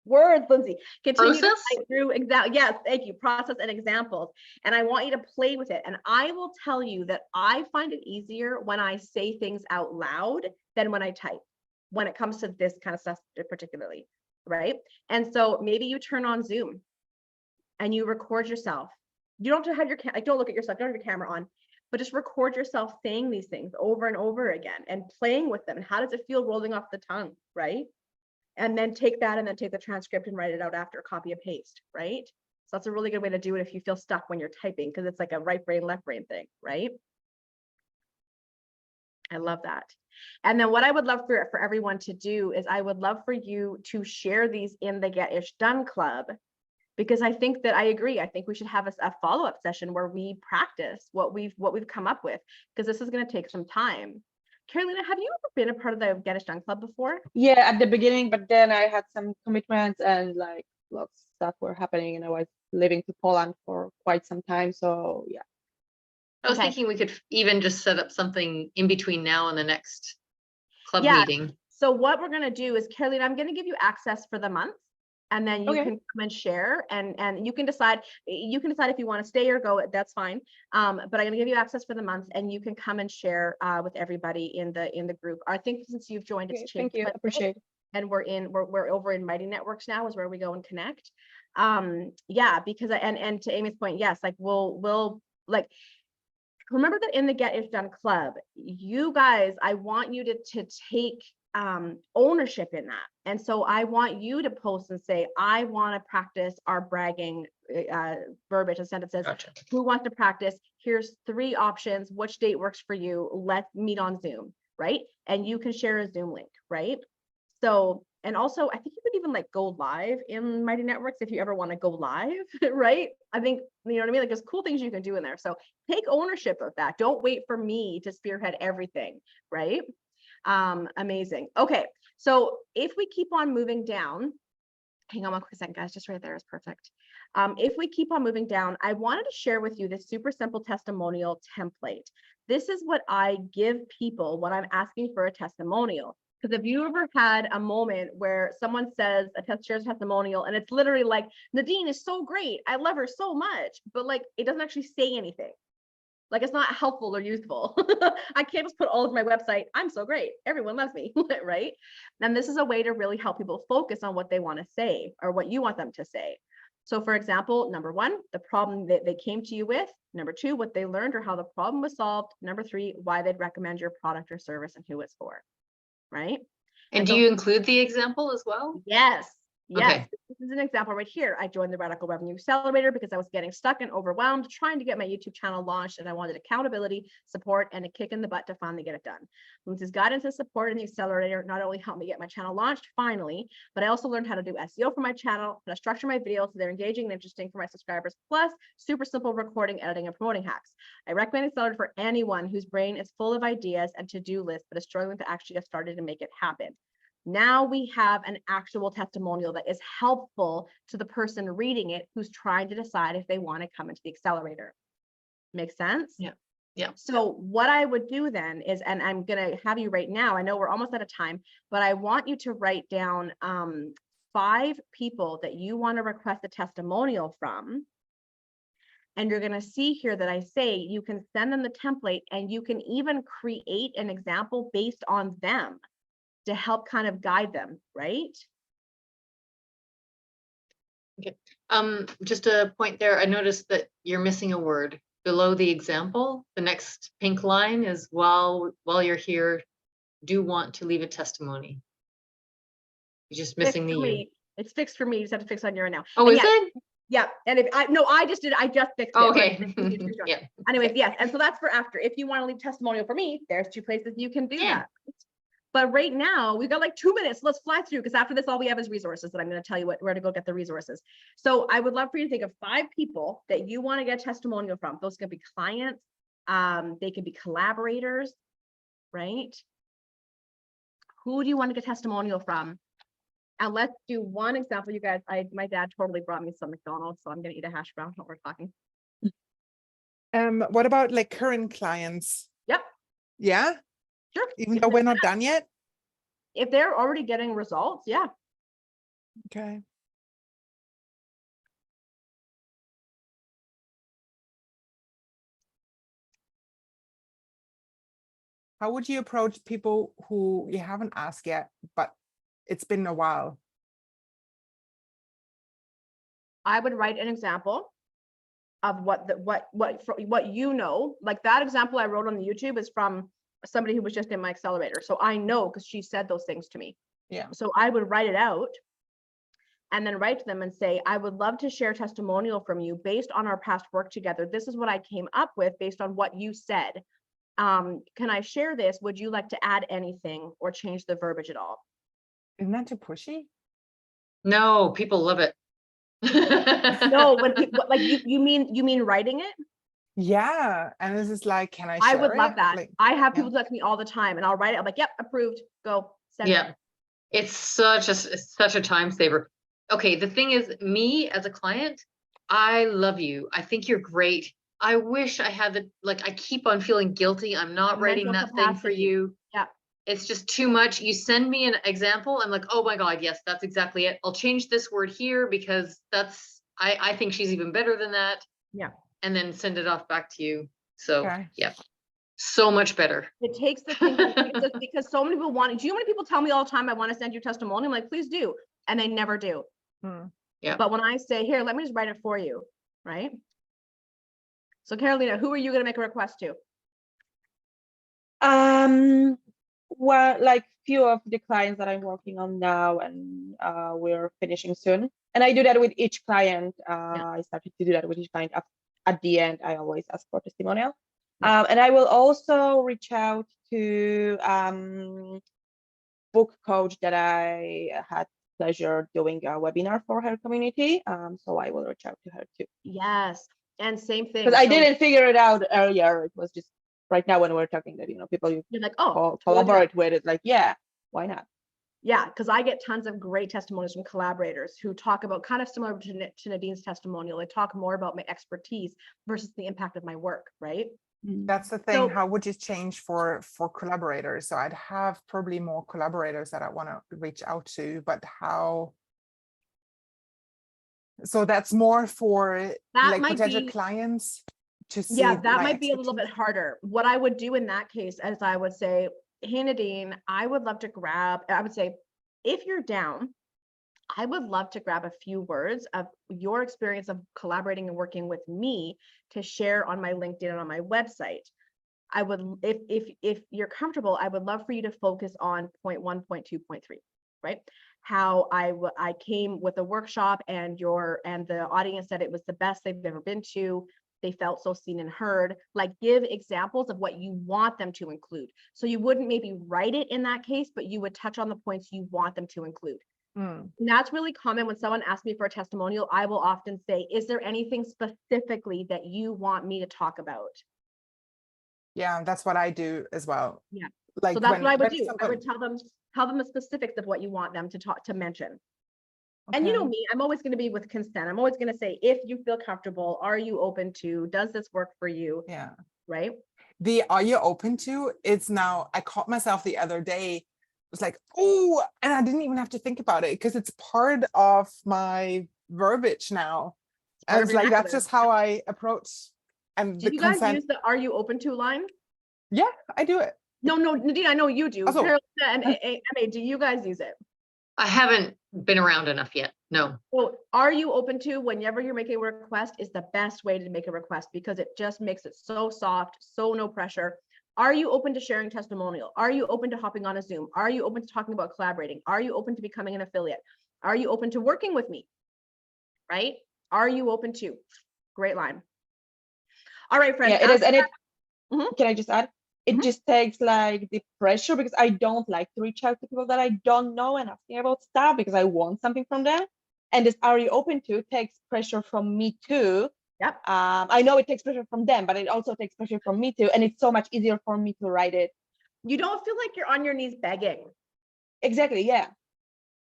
words, Lindsay. Continue to write through yes, thank you, process and examples. And I want you to play with it. And I will tell you that I find it easier when I say things out loud than when I type, when it comes to this kind of stuff particularly, right? And so maybe you turn on Zoom and you record yourself. You don't have to have your don't look at yourself, don't have your camera on, but just record yourself saying these things over and over again and playing with them. And how does it feel rolling off the tongue, right? And then take that and then take the transcript and write it out after, copy and paste, right? So that's a really good way to do it if you feel stuck when you're typing, because it's like a right brain, left brain thing, right? I love that. And then what I would love for everyone to do is I would love for you to share these in the Get Ish Done Club, because I think that I agree. I think we should have a follow-up session where we practice what we've come up with, because this is going to take some time. Carolina, have you ever been a part of the Get Ish Done Club before? Yeah, at the beginning, but then I had some commitments and like lots of stuff were happening, and I was living to Poland for quite some time. So yeah. I was thinking we could even just set up something in between now and the next club meeting. So what we're gonna do is, Caroline, I'm gonna give you access for the month. And then you Okay. can come and share, and you can decide if you want to stay or go, that's fine. But I'm gonna give you access for the month, and you can come and share with everybody in the group. I think since you've joined, it's Okay, changed thank you, quite a bit, appreciate it. and we're over in Mighty Networks now is where we go and connect. Yeah, because and to Amy's point, yes, like we'll like, remember that in the Get It Done Club, you guys, I want you to take ownership in that. And so I want you to post and say, I want to practice our bragging verbiage and sentences. Gotcha. Who wants to practice? Here's 3 options. Which date works for you? Let's meet on Zoom, right? And you can share a Zoom link, right? So, and also I think you could even like go live in Mighty Networks if you ever want to go live, right? I think, you know what I mean? Like there's cool things you can do in there. So take ownership of that. Don't wait for me to spearhead everything, right? Amazing. Okay. So if we keep on moving down, hang on one quick second, guys, just right there is perfect. If we keep on moving down, I wanted to share with you this super simple testimonial template. This is what I give people when I'm asking for a testimonial. Because if you ever had a moment where someone says shares a testimonial and it's literally like, Nadine is so great, I love her so much, but like it doesn't actually say anything. Like it's not helpful or useful. I can't just put all over my website, I'm so great, everyone loves me, right? And this is a way to really help people focus on what they want to say or what you want them to say. So for example, number 1, the problem that they came to you with. Number 2, what they learned or how the problem was solved. Number 3, why they'd recommend your product or service and who it's for, right? And do so- you include the example as well? Yes. Yes, Okay. this is an example right here. I joined the Radical Revenue Accelerator because I was getting stuck and overwhelmed trying to get my YouTube channel launched, and I wanted accountability, support, and a kick in the butt to finally get it done. Lindsay's guidance and support in the accelerator not only helped me get my channel launched finally, but I also learned how to do SEO for my channel, how to structure my videos so they're engaging and interesting for my subscribers, plus super simple recording, editing, and promoting hacks. I recommend Accelerator for anyone whose brain is full of ideas and to-do lists, but is struggling to actually get started and make it happen. Now we have an actual testimonial that is helpful to the person reading it who's trying to decide if they want to come into the accelerator. Make sense? Yeah. Yeah. So what I would do then is, and I'm going to have you right now, I know we're almost out of time, but I want you to write down 5 people that you want to request a testimonial from. And you're going to see here that I say you can send them the template and you can even create an example based on them to help kind of guide them, right? Okay. Just a point there. I noticed that you're missing a word below the example. The next pink line is while you're here, do want to leave a testimony. You're just missing the U. It's fixed for me. You just have to fix on your end now. Oh, And is yeah, it? Yeah. And if I just fixed Oh, it. okay. But Yeah. anyways, yes. And so that's for after. If you want to leave testimonial for me, there's 2 places you can do Yeah. that. But right now we've got like 2 minutes. Let's fly through, because after this, all we have is resources that I'm going to tell you where to go get the resources. So I would love for you to think of 5 people that you want to get a testimonial from. Those can be clients. They can be collaborators, right? Who do you want to get testimonial from? And let's do one example, you guys. My dad totally brought me some McDonald's, so I'm going to eat a hash brown while we're talking. What about like current clients? Yep. Yeah. Sure. Even though we're not done yet. If they're already getting results, yeah. Okay. How would you approach people who you haven't asked yet, but it's been a while? I would write an example of what you know. Like that example I wrote on the YouTube is from somebody who was just in my accelerator. So I know because she said those things to me. Yeah. So I would write it out and then write to them and say, I would love to share testimonial from you based on our past work together. This is what I came up with based on what you said. Can I share this? Would you like to add anything or change the verbiage at all? Isn't that too pushy? No, people love it. No, when people, like you mean writing it? Yeah. And this is like, can I share I would love it? that. Like, I have yeah. people do that to me all the time, and I'll write it. I'm like, yep, approved. Go send Yeah. it. It's such a time saver. Okay, the thing is, me as a client, I love you. I think you're great. I wish I had I keep on feeling guilty. I'm not The writing mental that thing for capacity. you. Yeah. it's just too much. You send me an example, I'm like, oh my God, yes, that's exactly it. I'll change this word here because I think she's even better than that. Yeah. And then send it off back to you. So, Okay. yeah, so much better. It takes the thinking because so many people want, do you know how many people tell me all the time, I want to send you testimony? I'm like, please do. And they never do. Yeah. But when I say, here, let me just write it for you, right? So Carolina, who are you going to make a request to? Well, like few of the clients that I'm working on now, and we're finishing soon. And I do that with each client. I started to do that with each client. At the end, I always ask for testimonial. And I will also reach out to book coach that I had pleasure doing a webinar for her community. So I will reach out to her too. Yes. And same thing. Because I So didn't figure it out earlier. It was just right now when we're talking that, people you you're like, oh, collaborate with, it like, yeah, why not? yeah, because I get tons of great testimonials from collaborators who talk about kind of similar to Nadine's testimonial. They talk more about my expertise versus the impact of my work, right? That's the thing. So- How would you change for collaborators? So I'd have probably more collaborators that I want to reach out to, but how? So that's more for That like might potential be- clients to see. Yeah, that my might be a little bit expertise. harder. What I would do in that case is I would say, hey, Nadine, I would say, if you're down, I would love to grab a few words of your experience of collaborating and working with me to share on my LinkedIn and on my website. I would, if you're comfortable, I would love for you to focus on point 1, point 2, point 3, right? How I came with a workshop and the audience said it was the best they've ever been to. They felt so seen and heard. Like, give examples of what you want them to include. So you wouldn't maybe write it in that case, but you would touch on the points you want them to include. And that's really common when someone asks me for a testimonial. I will often say, is there anything specifically that you want me to talk about? Yeah, that's what I do as well. Yeah. Like So that's what I would when do. I someone- would tell them the specifics of what you want them to mention. And you know me, I'm always going to be with consent. I'm always going to say, if you feel comfortable, are you open to, does this work for you? Yeah. Right. The are you open to, it's now, I caught myself the other day, it was like, oh, and I didn't even have to think about it because it's part of my verbiage now. part And of it's your like, that's narrative. just how I approach. And Do the you guys consent, use the are you open to line? yeah, I do it. No, Nadine, I know you do. Also- Carolina and Emma, do you guys use it? I haven't been around enough yet. No. Well, are you open to, whenever you're making a request, is the best way to make a request because it just makes it so soft, so no pressure. Are you open to sharing testimonial? Are you open to hopping on a Zoom? Are you open to talking about collaborating? Are you open to becoming an affiliate? Are you open to working with me? Right? Are you open to? Great line. All right, friends. Yeah, it is. And it, Mhm. can I just add? It Mhm. just takes like the pressure, because I don't like to reach out to people that I don't know and asking about stuff because I want something from them. And this are you open to takes pressure from me too. Yep. I know it takes pressure from them, but it also takes pressure from me too. And it's so much easier for me to write it. You don't feel like you're on your knees begging. Exactly. Yeah.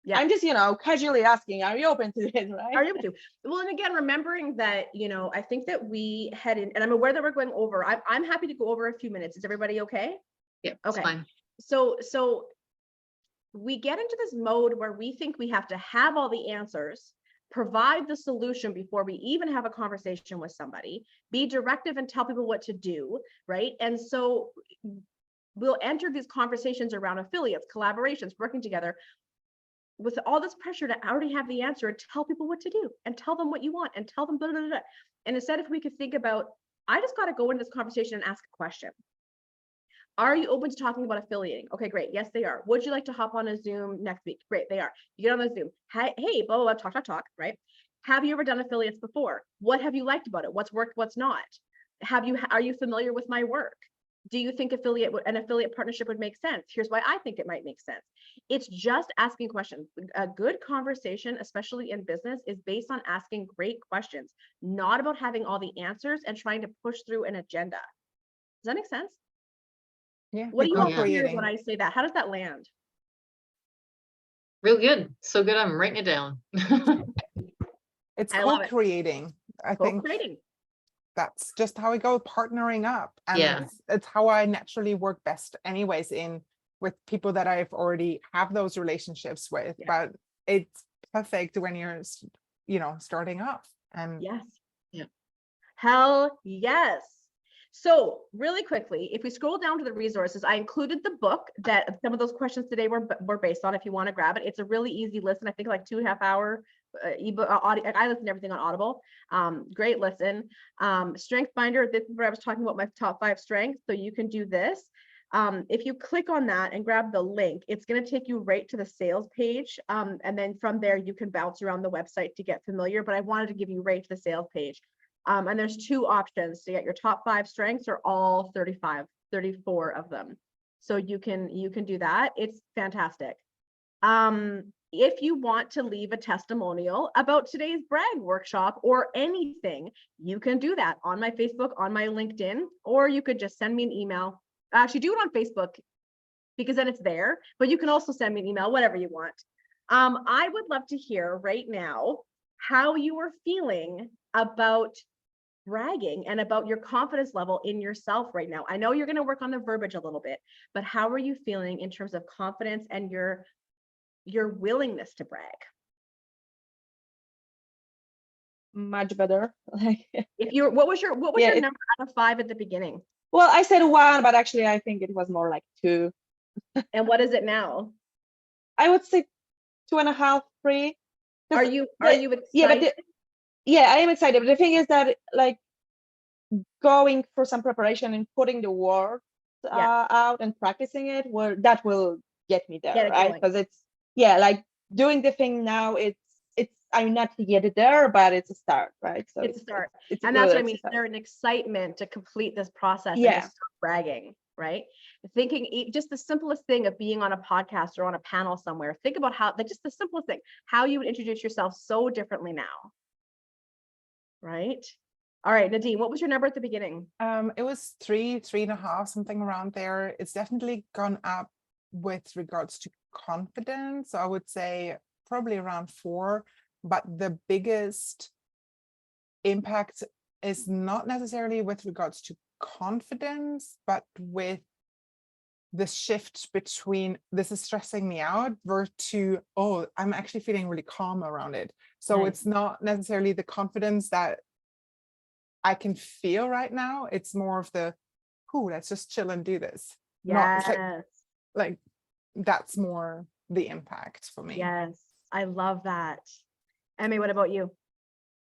Yeah. I'm just, casually asking, are you open to this? Right. Are you able to? Well, and again, remembering that, I think that we head in, and I'm aware that we're going over. I'm happy to go over a few minutes. Is everybody okay? Yeah, Okay. it's fine. So we get into this mode where we think we have to have all the answers, provide the solution before we even have a conversation with somebody, be directive and tell people what to do, right? And so we'll enter these conversations around affiliates, collaborations, working together with all this pressure to already have the answer and tell people what to do and tell them what you want and tell them blah, blah, blah, blah. And instead, if we could think about, I just got to go into this conversation and ask a question. Are you open to talking about affiliating? Okay, great. Yes, they are. Would you like to hop on a Zoom next week? Great, they are. You get on the Zoom. Hey, blah, blah, blah, talk, right? Have you ever done affiliates before? What have you liked about it? What's worked, what's not? Are you familiar with my work? Do you think an affiliate partnership would make sense? Here's why I think it might make sense. It's just asking questions. A good conversation, especially in business, is based on asking great questions, not about having all the answers and trying to push through an agenda. Does that make sense? Yeah. What do you all hear co-creating. when I say that? How does that land? Real good. So good. I'm writing it down. It's I love it. co-creating. I think Co-creating. that's just how we go, partnering up. And Yeah. it's how I naturally work best anyways in with people that I've already have those relationships with, Yeah. but it's perfect when you're, starting off. And Yes. Yeah. Hell yes. So really quickly, if we scroll down to the resources, I included the book that some of those questions today were based on. If you want to grab it, it's a really easy listen. I think like 2.5 hour ebook audio. I listen to everything on Audible. Great listen. Strength Finder. This is where I was talking about my top 5 strengths. So you can do this. If you click on that and grab the link, it's going to take you right to the sales page. And then from there, you can bounce around the website to get familiar. But I wanted to give you right to the sales page. And there's 2 options to get your top 5 strengths, or all 34 of them. So you can do that. It's fantastic. If you want to leave a testimonial about today's brag workshop or anything, you can do that on my Facebook, on my LinkedIn, or you could just send me an email. Actually, do it on Facebook because then it's there, but you can also send me an email, whatever you want. I would love to hear right now how you are feeling about bragging and about your confidence level in yourself right now. I know you're going to work on the verbiage a little bit, but how are you feeling in terms of confidence and your willingness to brag? Much better. Like, What was your Yeah, number out of 5 at the beginning? well, I said 1, but actually I think it was more like 2. And what is it now? I would say 2.5, 3. Are Because you excited? Yeah, but I am excited. But the thing is that, like, going for some preparation and putting the words Yeah. out and practicing it, that will get me there, Get it right? going. Because it's like doing the thing now. It's I'm not yet there, but it's a start, right? So It's a start. It's a And that's good what I mean. exercise. There's an excitement to complete this process and Yeah. to start bragging, right? Thinking just the simplest thing of being on a podcast or on a panel somewhere. Think about how, just the simplest thing, how you would introduce yourself so differently now, right? All right, Nadine, what was your number at the beginning? it was 3.5, something around there. It's definitely gone up with regards to confidence. So I would say probably around 4, but the biggest impact is not necessarily with regards to confidence, but with the shift between this is stressing me out versus I'm actually feeling really calm around it. So Nice. it's not necessarily the confidence that I can feel right now. It's more of the, let's just chill and do this. Not Yes. like that's more the impact for me. Yes. I love that. Emmy, what about you?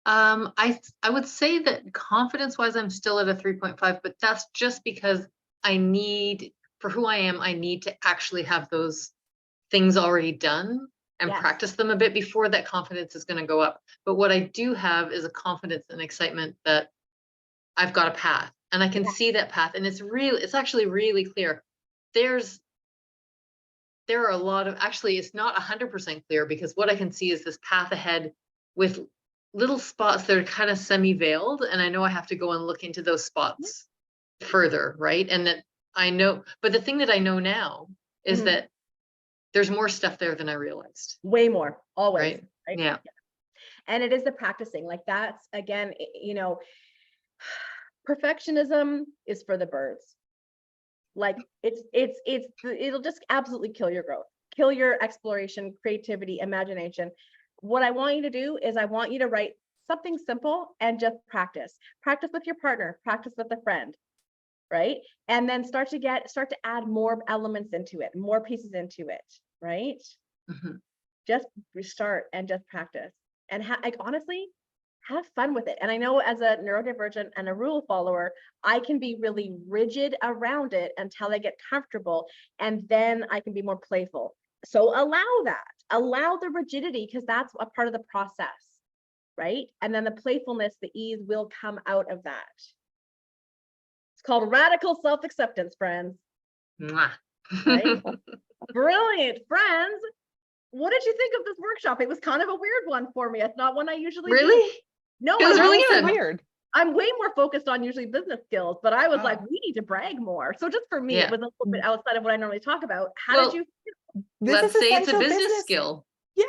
I would say that confidence wise, I'm still at a 3.5, but that's just because for who I am, I need to actually have those things already done and Yes. practice them a bit before that confidence is going to go up. But what I do have is a confidence and excitement that I've got a path and I can see that path. And it's actually really clear. There are a lot of, actually, it's not 100% clear, because what I can see is this path ahead with little spots that are kind of semi-veiled. And I know I have to go and look into those spots further, right? And that I know, but the thing that I know now is Mhm. that there's more stuff there than I realized. Way more, always. Right? Yeah. And it is the practicing. Like that's, again, perfectionism is for the birds. Like it'll just absolutely kill your growth, kill your exploration, creativity, imagination. What I want you to do is I want you to write something simple and just practice with your partner, practice with a friend, right? And then start to add more elements into it, more pieces into it, right? Mhm. Just restart and just practice and honestly, have fun with it. And I know as a neurodivergent and a rule follower, I can be really rigid around it until I get comfortable, and then I can be more playful. So allow the rigidity, because that's a part of the process, right? And then the playfulness, the ease will come out of that. It's called radical self-acceptance, friends. Mwah. Right? Brilliant, friends. What did you think of this workshop? It was kind of a weird one for me. It's not one I usually do. Really? No, It was I'm really also good. Weird. I'm way more focused on usually business skills, but I was Oh. like, we need to brag more. So just for me, Yeah. it was a little bit outside of what I normally talk about. How Well, did you? This Let's is say it's a essential business skill. Yeah.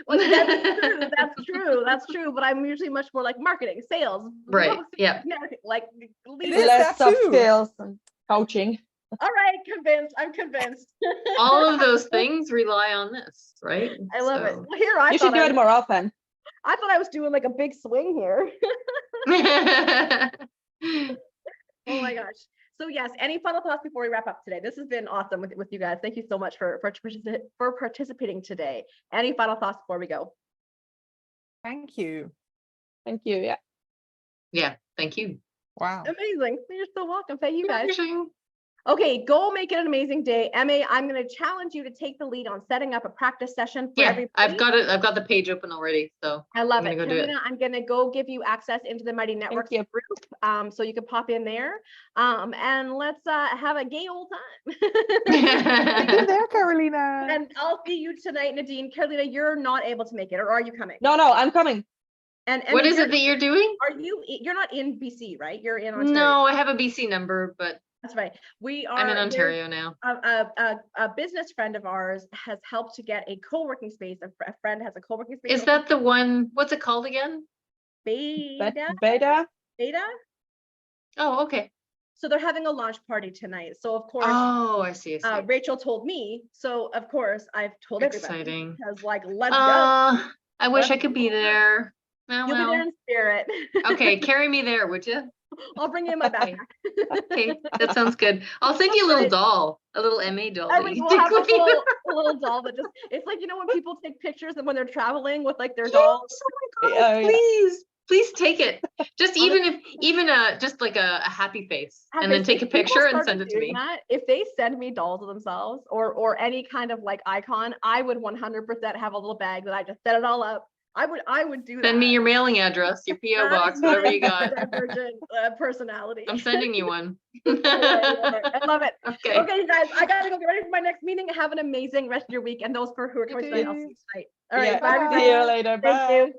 Well, that's true. That's true. That's true. But I'm usually much more like marketing, sales, Right. public Yeah. speaking, like It leading. is Less that soft too. skills and coaching. All right, convinced. I'm convinced. All of those things rely on this, right? I love it. So- Well, here I You should thought do I it was, more often. I thought I was doing like a big swing here. Oh my gosh. So yes, any final thoughts before we wrap up today? This has been awesome with you guys. Thank you so much for participating today. Any final thoughts before we go? Thank you. Thank you. Yeah. Yeah, thank you. Wow. Amazing. You're so welcome. Thank you guys. Amazing. Okay, go make it an amazing day. Emma, I'm going to challenge you to take the lead on setting up a practice session for Yeah, everybody. I've got it. I've got the page open already. So I love I'm it. gonna go do it. Karina, I'm going to go give you access into the Mighty Networks you. group, so you can pop in there, and let's have a gay old time. See you there, Carolina. And I'll see you tonight, Nadine. Carolina, you're not able to make it, or are you coming? No, I'm coming. And What Emma, is it that you're doing? are you're not in BC, right? You're in Ontario. No, I have a BC number, but That's right. We are I'm in there's Ontario now. a business friend of ours has helped to get a co-working space. A friend has a co-working space. Is that the one? What's it called again? Beta? Beta. Beta? Oh, okay. So they're having a launch party tonight. So of course, Oh, I see. I see. Rachel told me. So of course, I've told everybody. Exciting. Because like, let's go. I wish I Let's could be go. there. Oh, You'll be there well. in spirit. Okay, carry me there, would you? I'll bring you in my Okay. backpack. Okay, that sounds good. I'll send you a little Right. doll, a little MA doll. that Every you we'll can have take a with you. little doll that just, it's like, you know, when people take pictures and when they're traveling with like their dolls. Yes, oh my God, Yeah. please take it. Just even just like a happy face, Have and they- then take a if people picture and started send it to doing me. that, if they send me dolls of themselves or any kind of like icon, I would 100% have a little bag that I just set it all up. I would do that. Send me your mailing address, your PO box, That's whatever my you got. Divergent personality. I'm sending you one. I love it. Okay. Okay, you guys, I gotta go get ready for my next meeting. Have an amazing rest of your week. And those who are coming tonight, I'll see you tonight. All right, Yeah. bye, See everybody. you later. Thank Bye. you.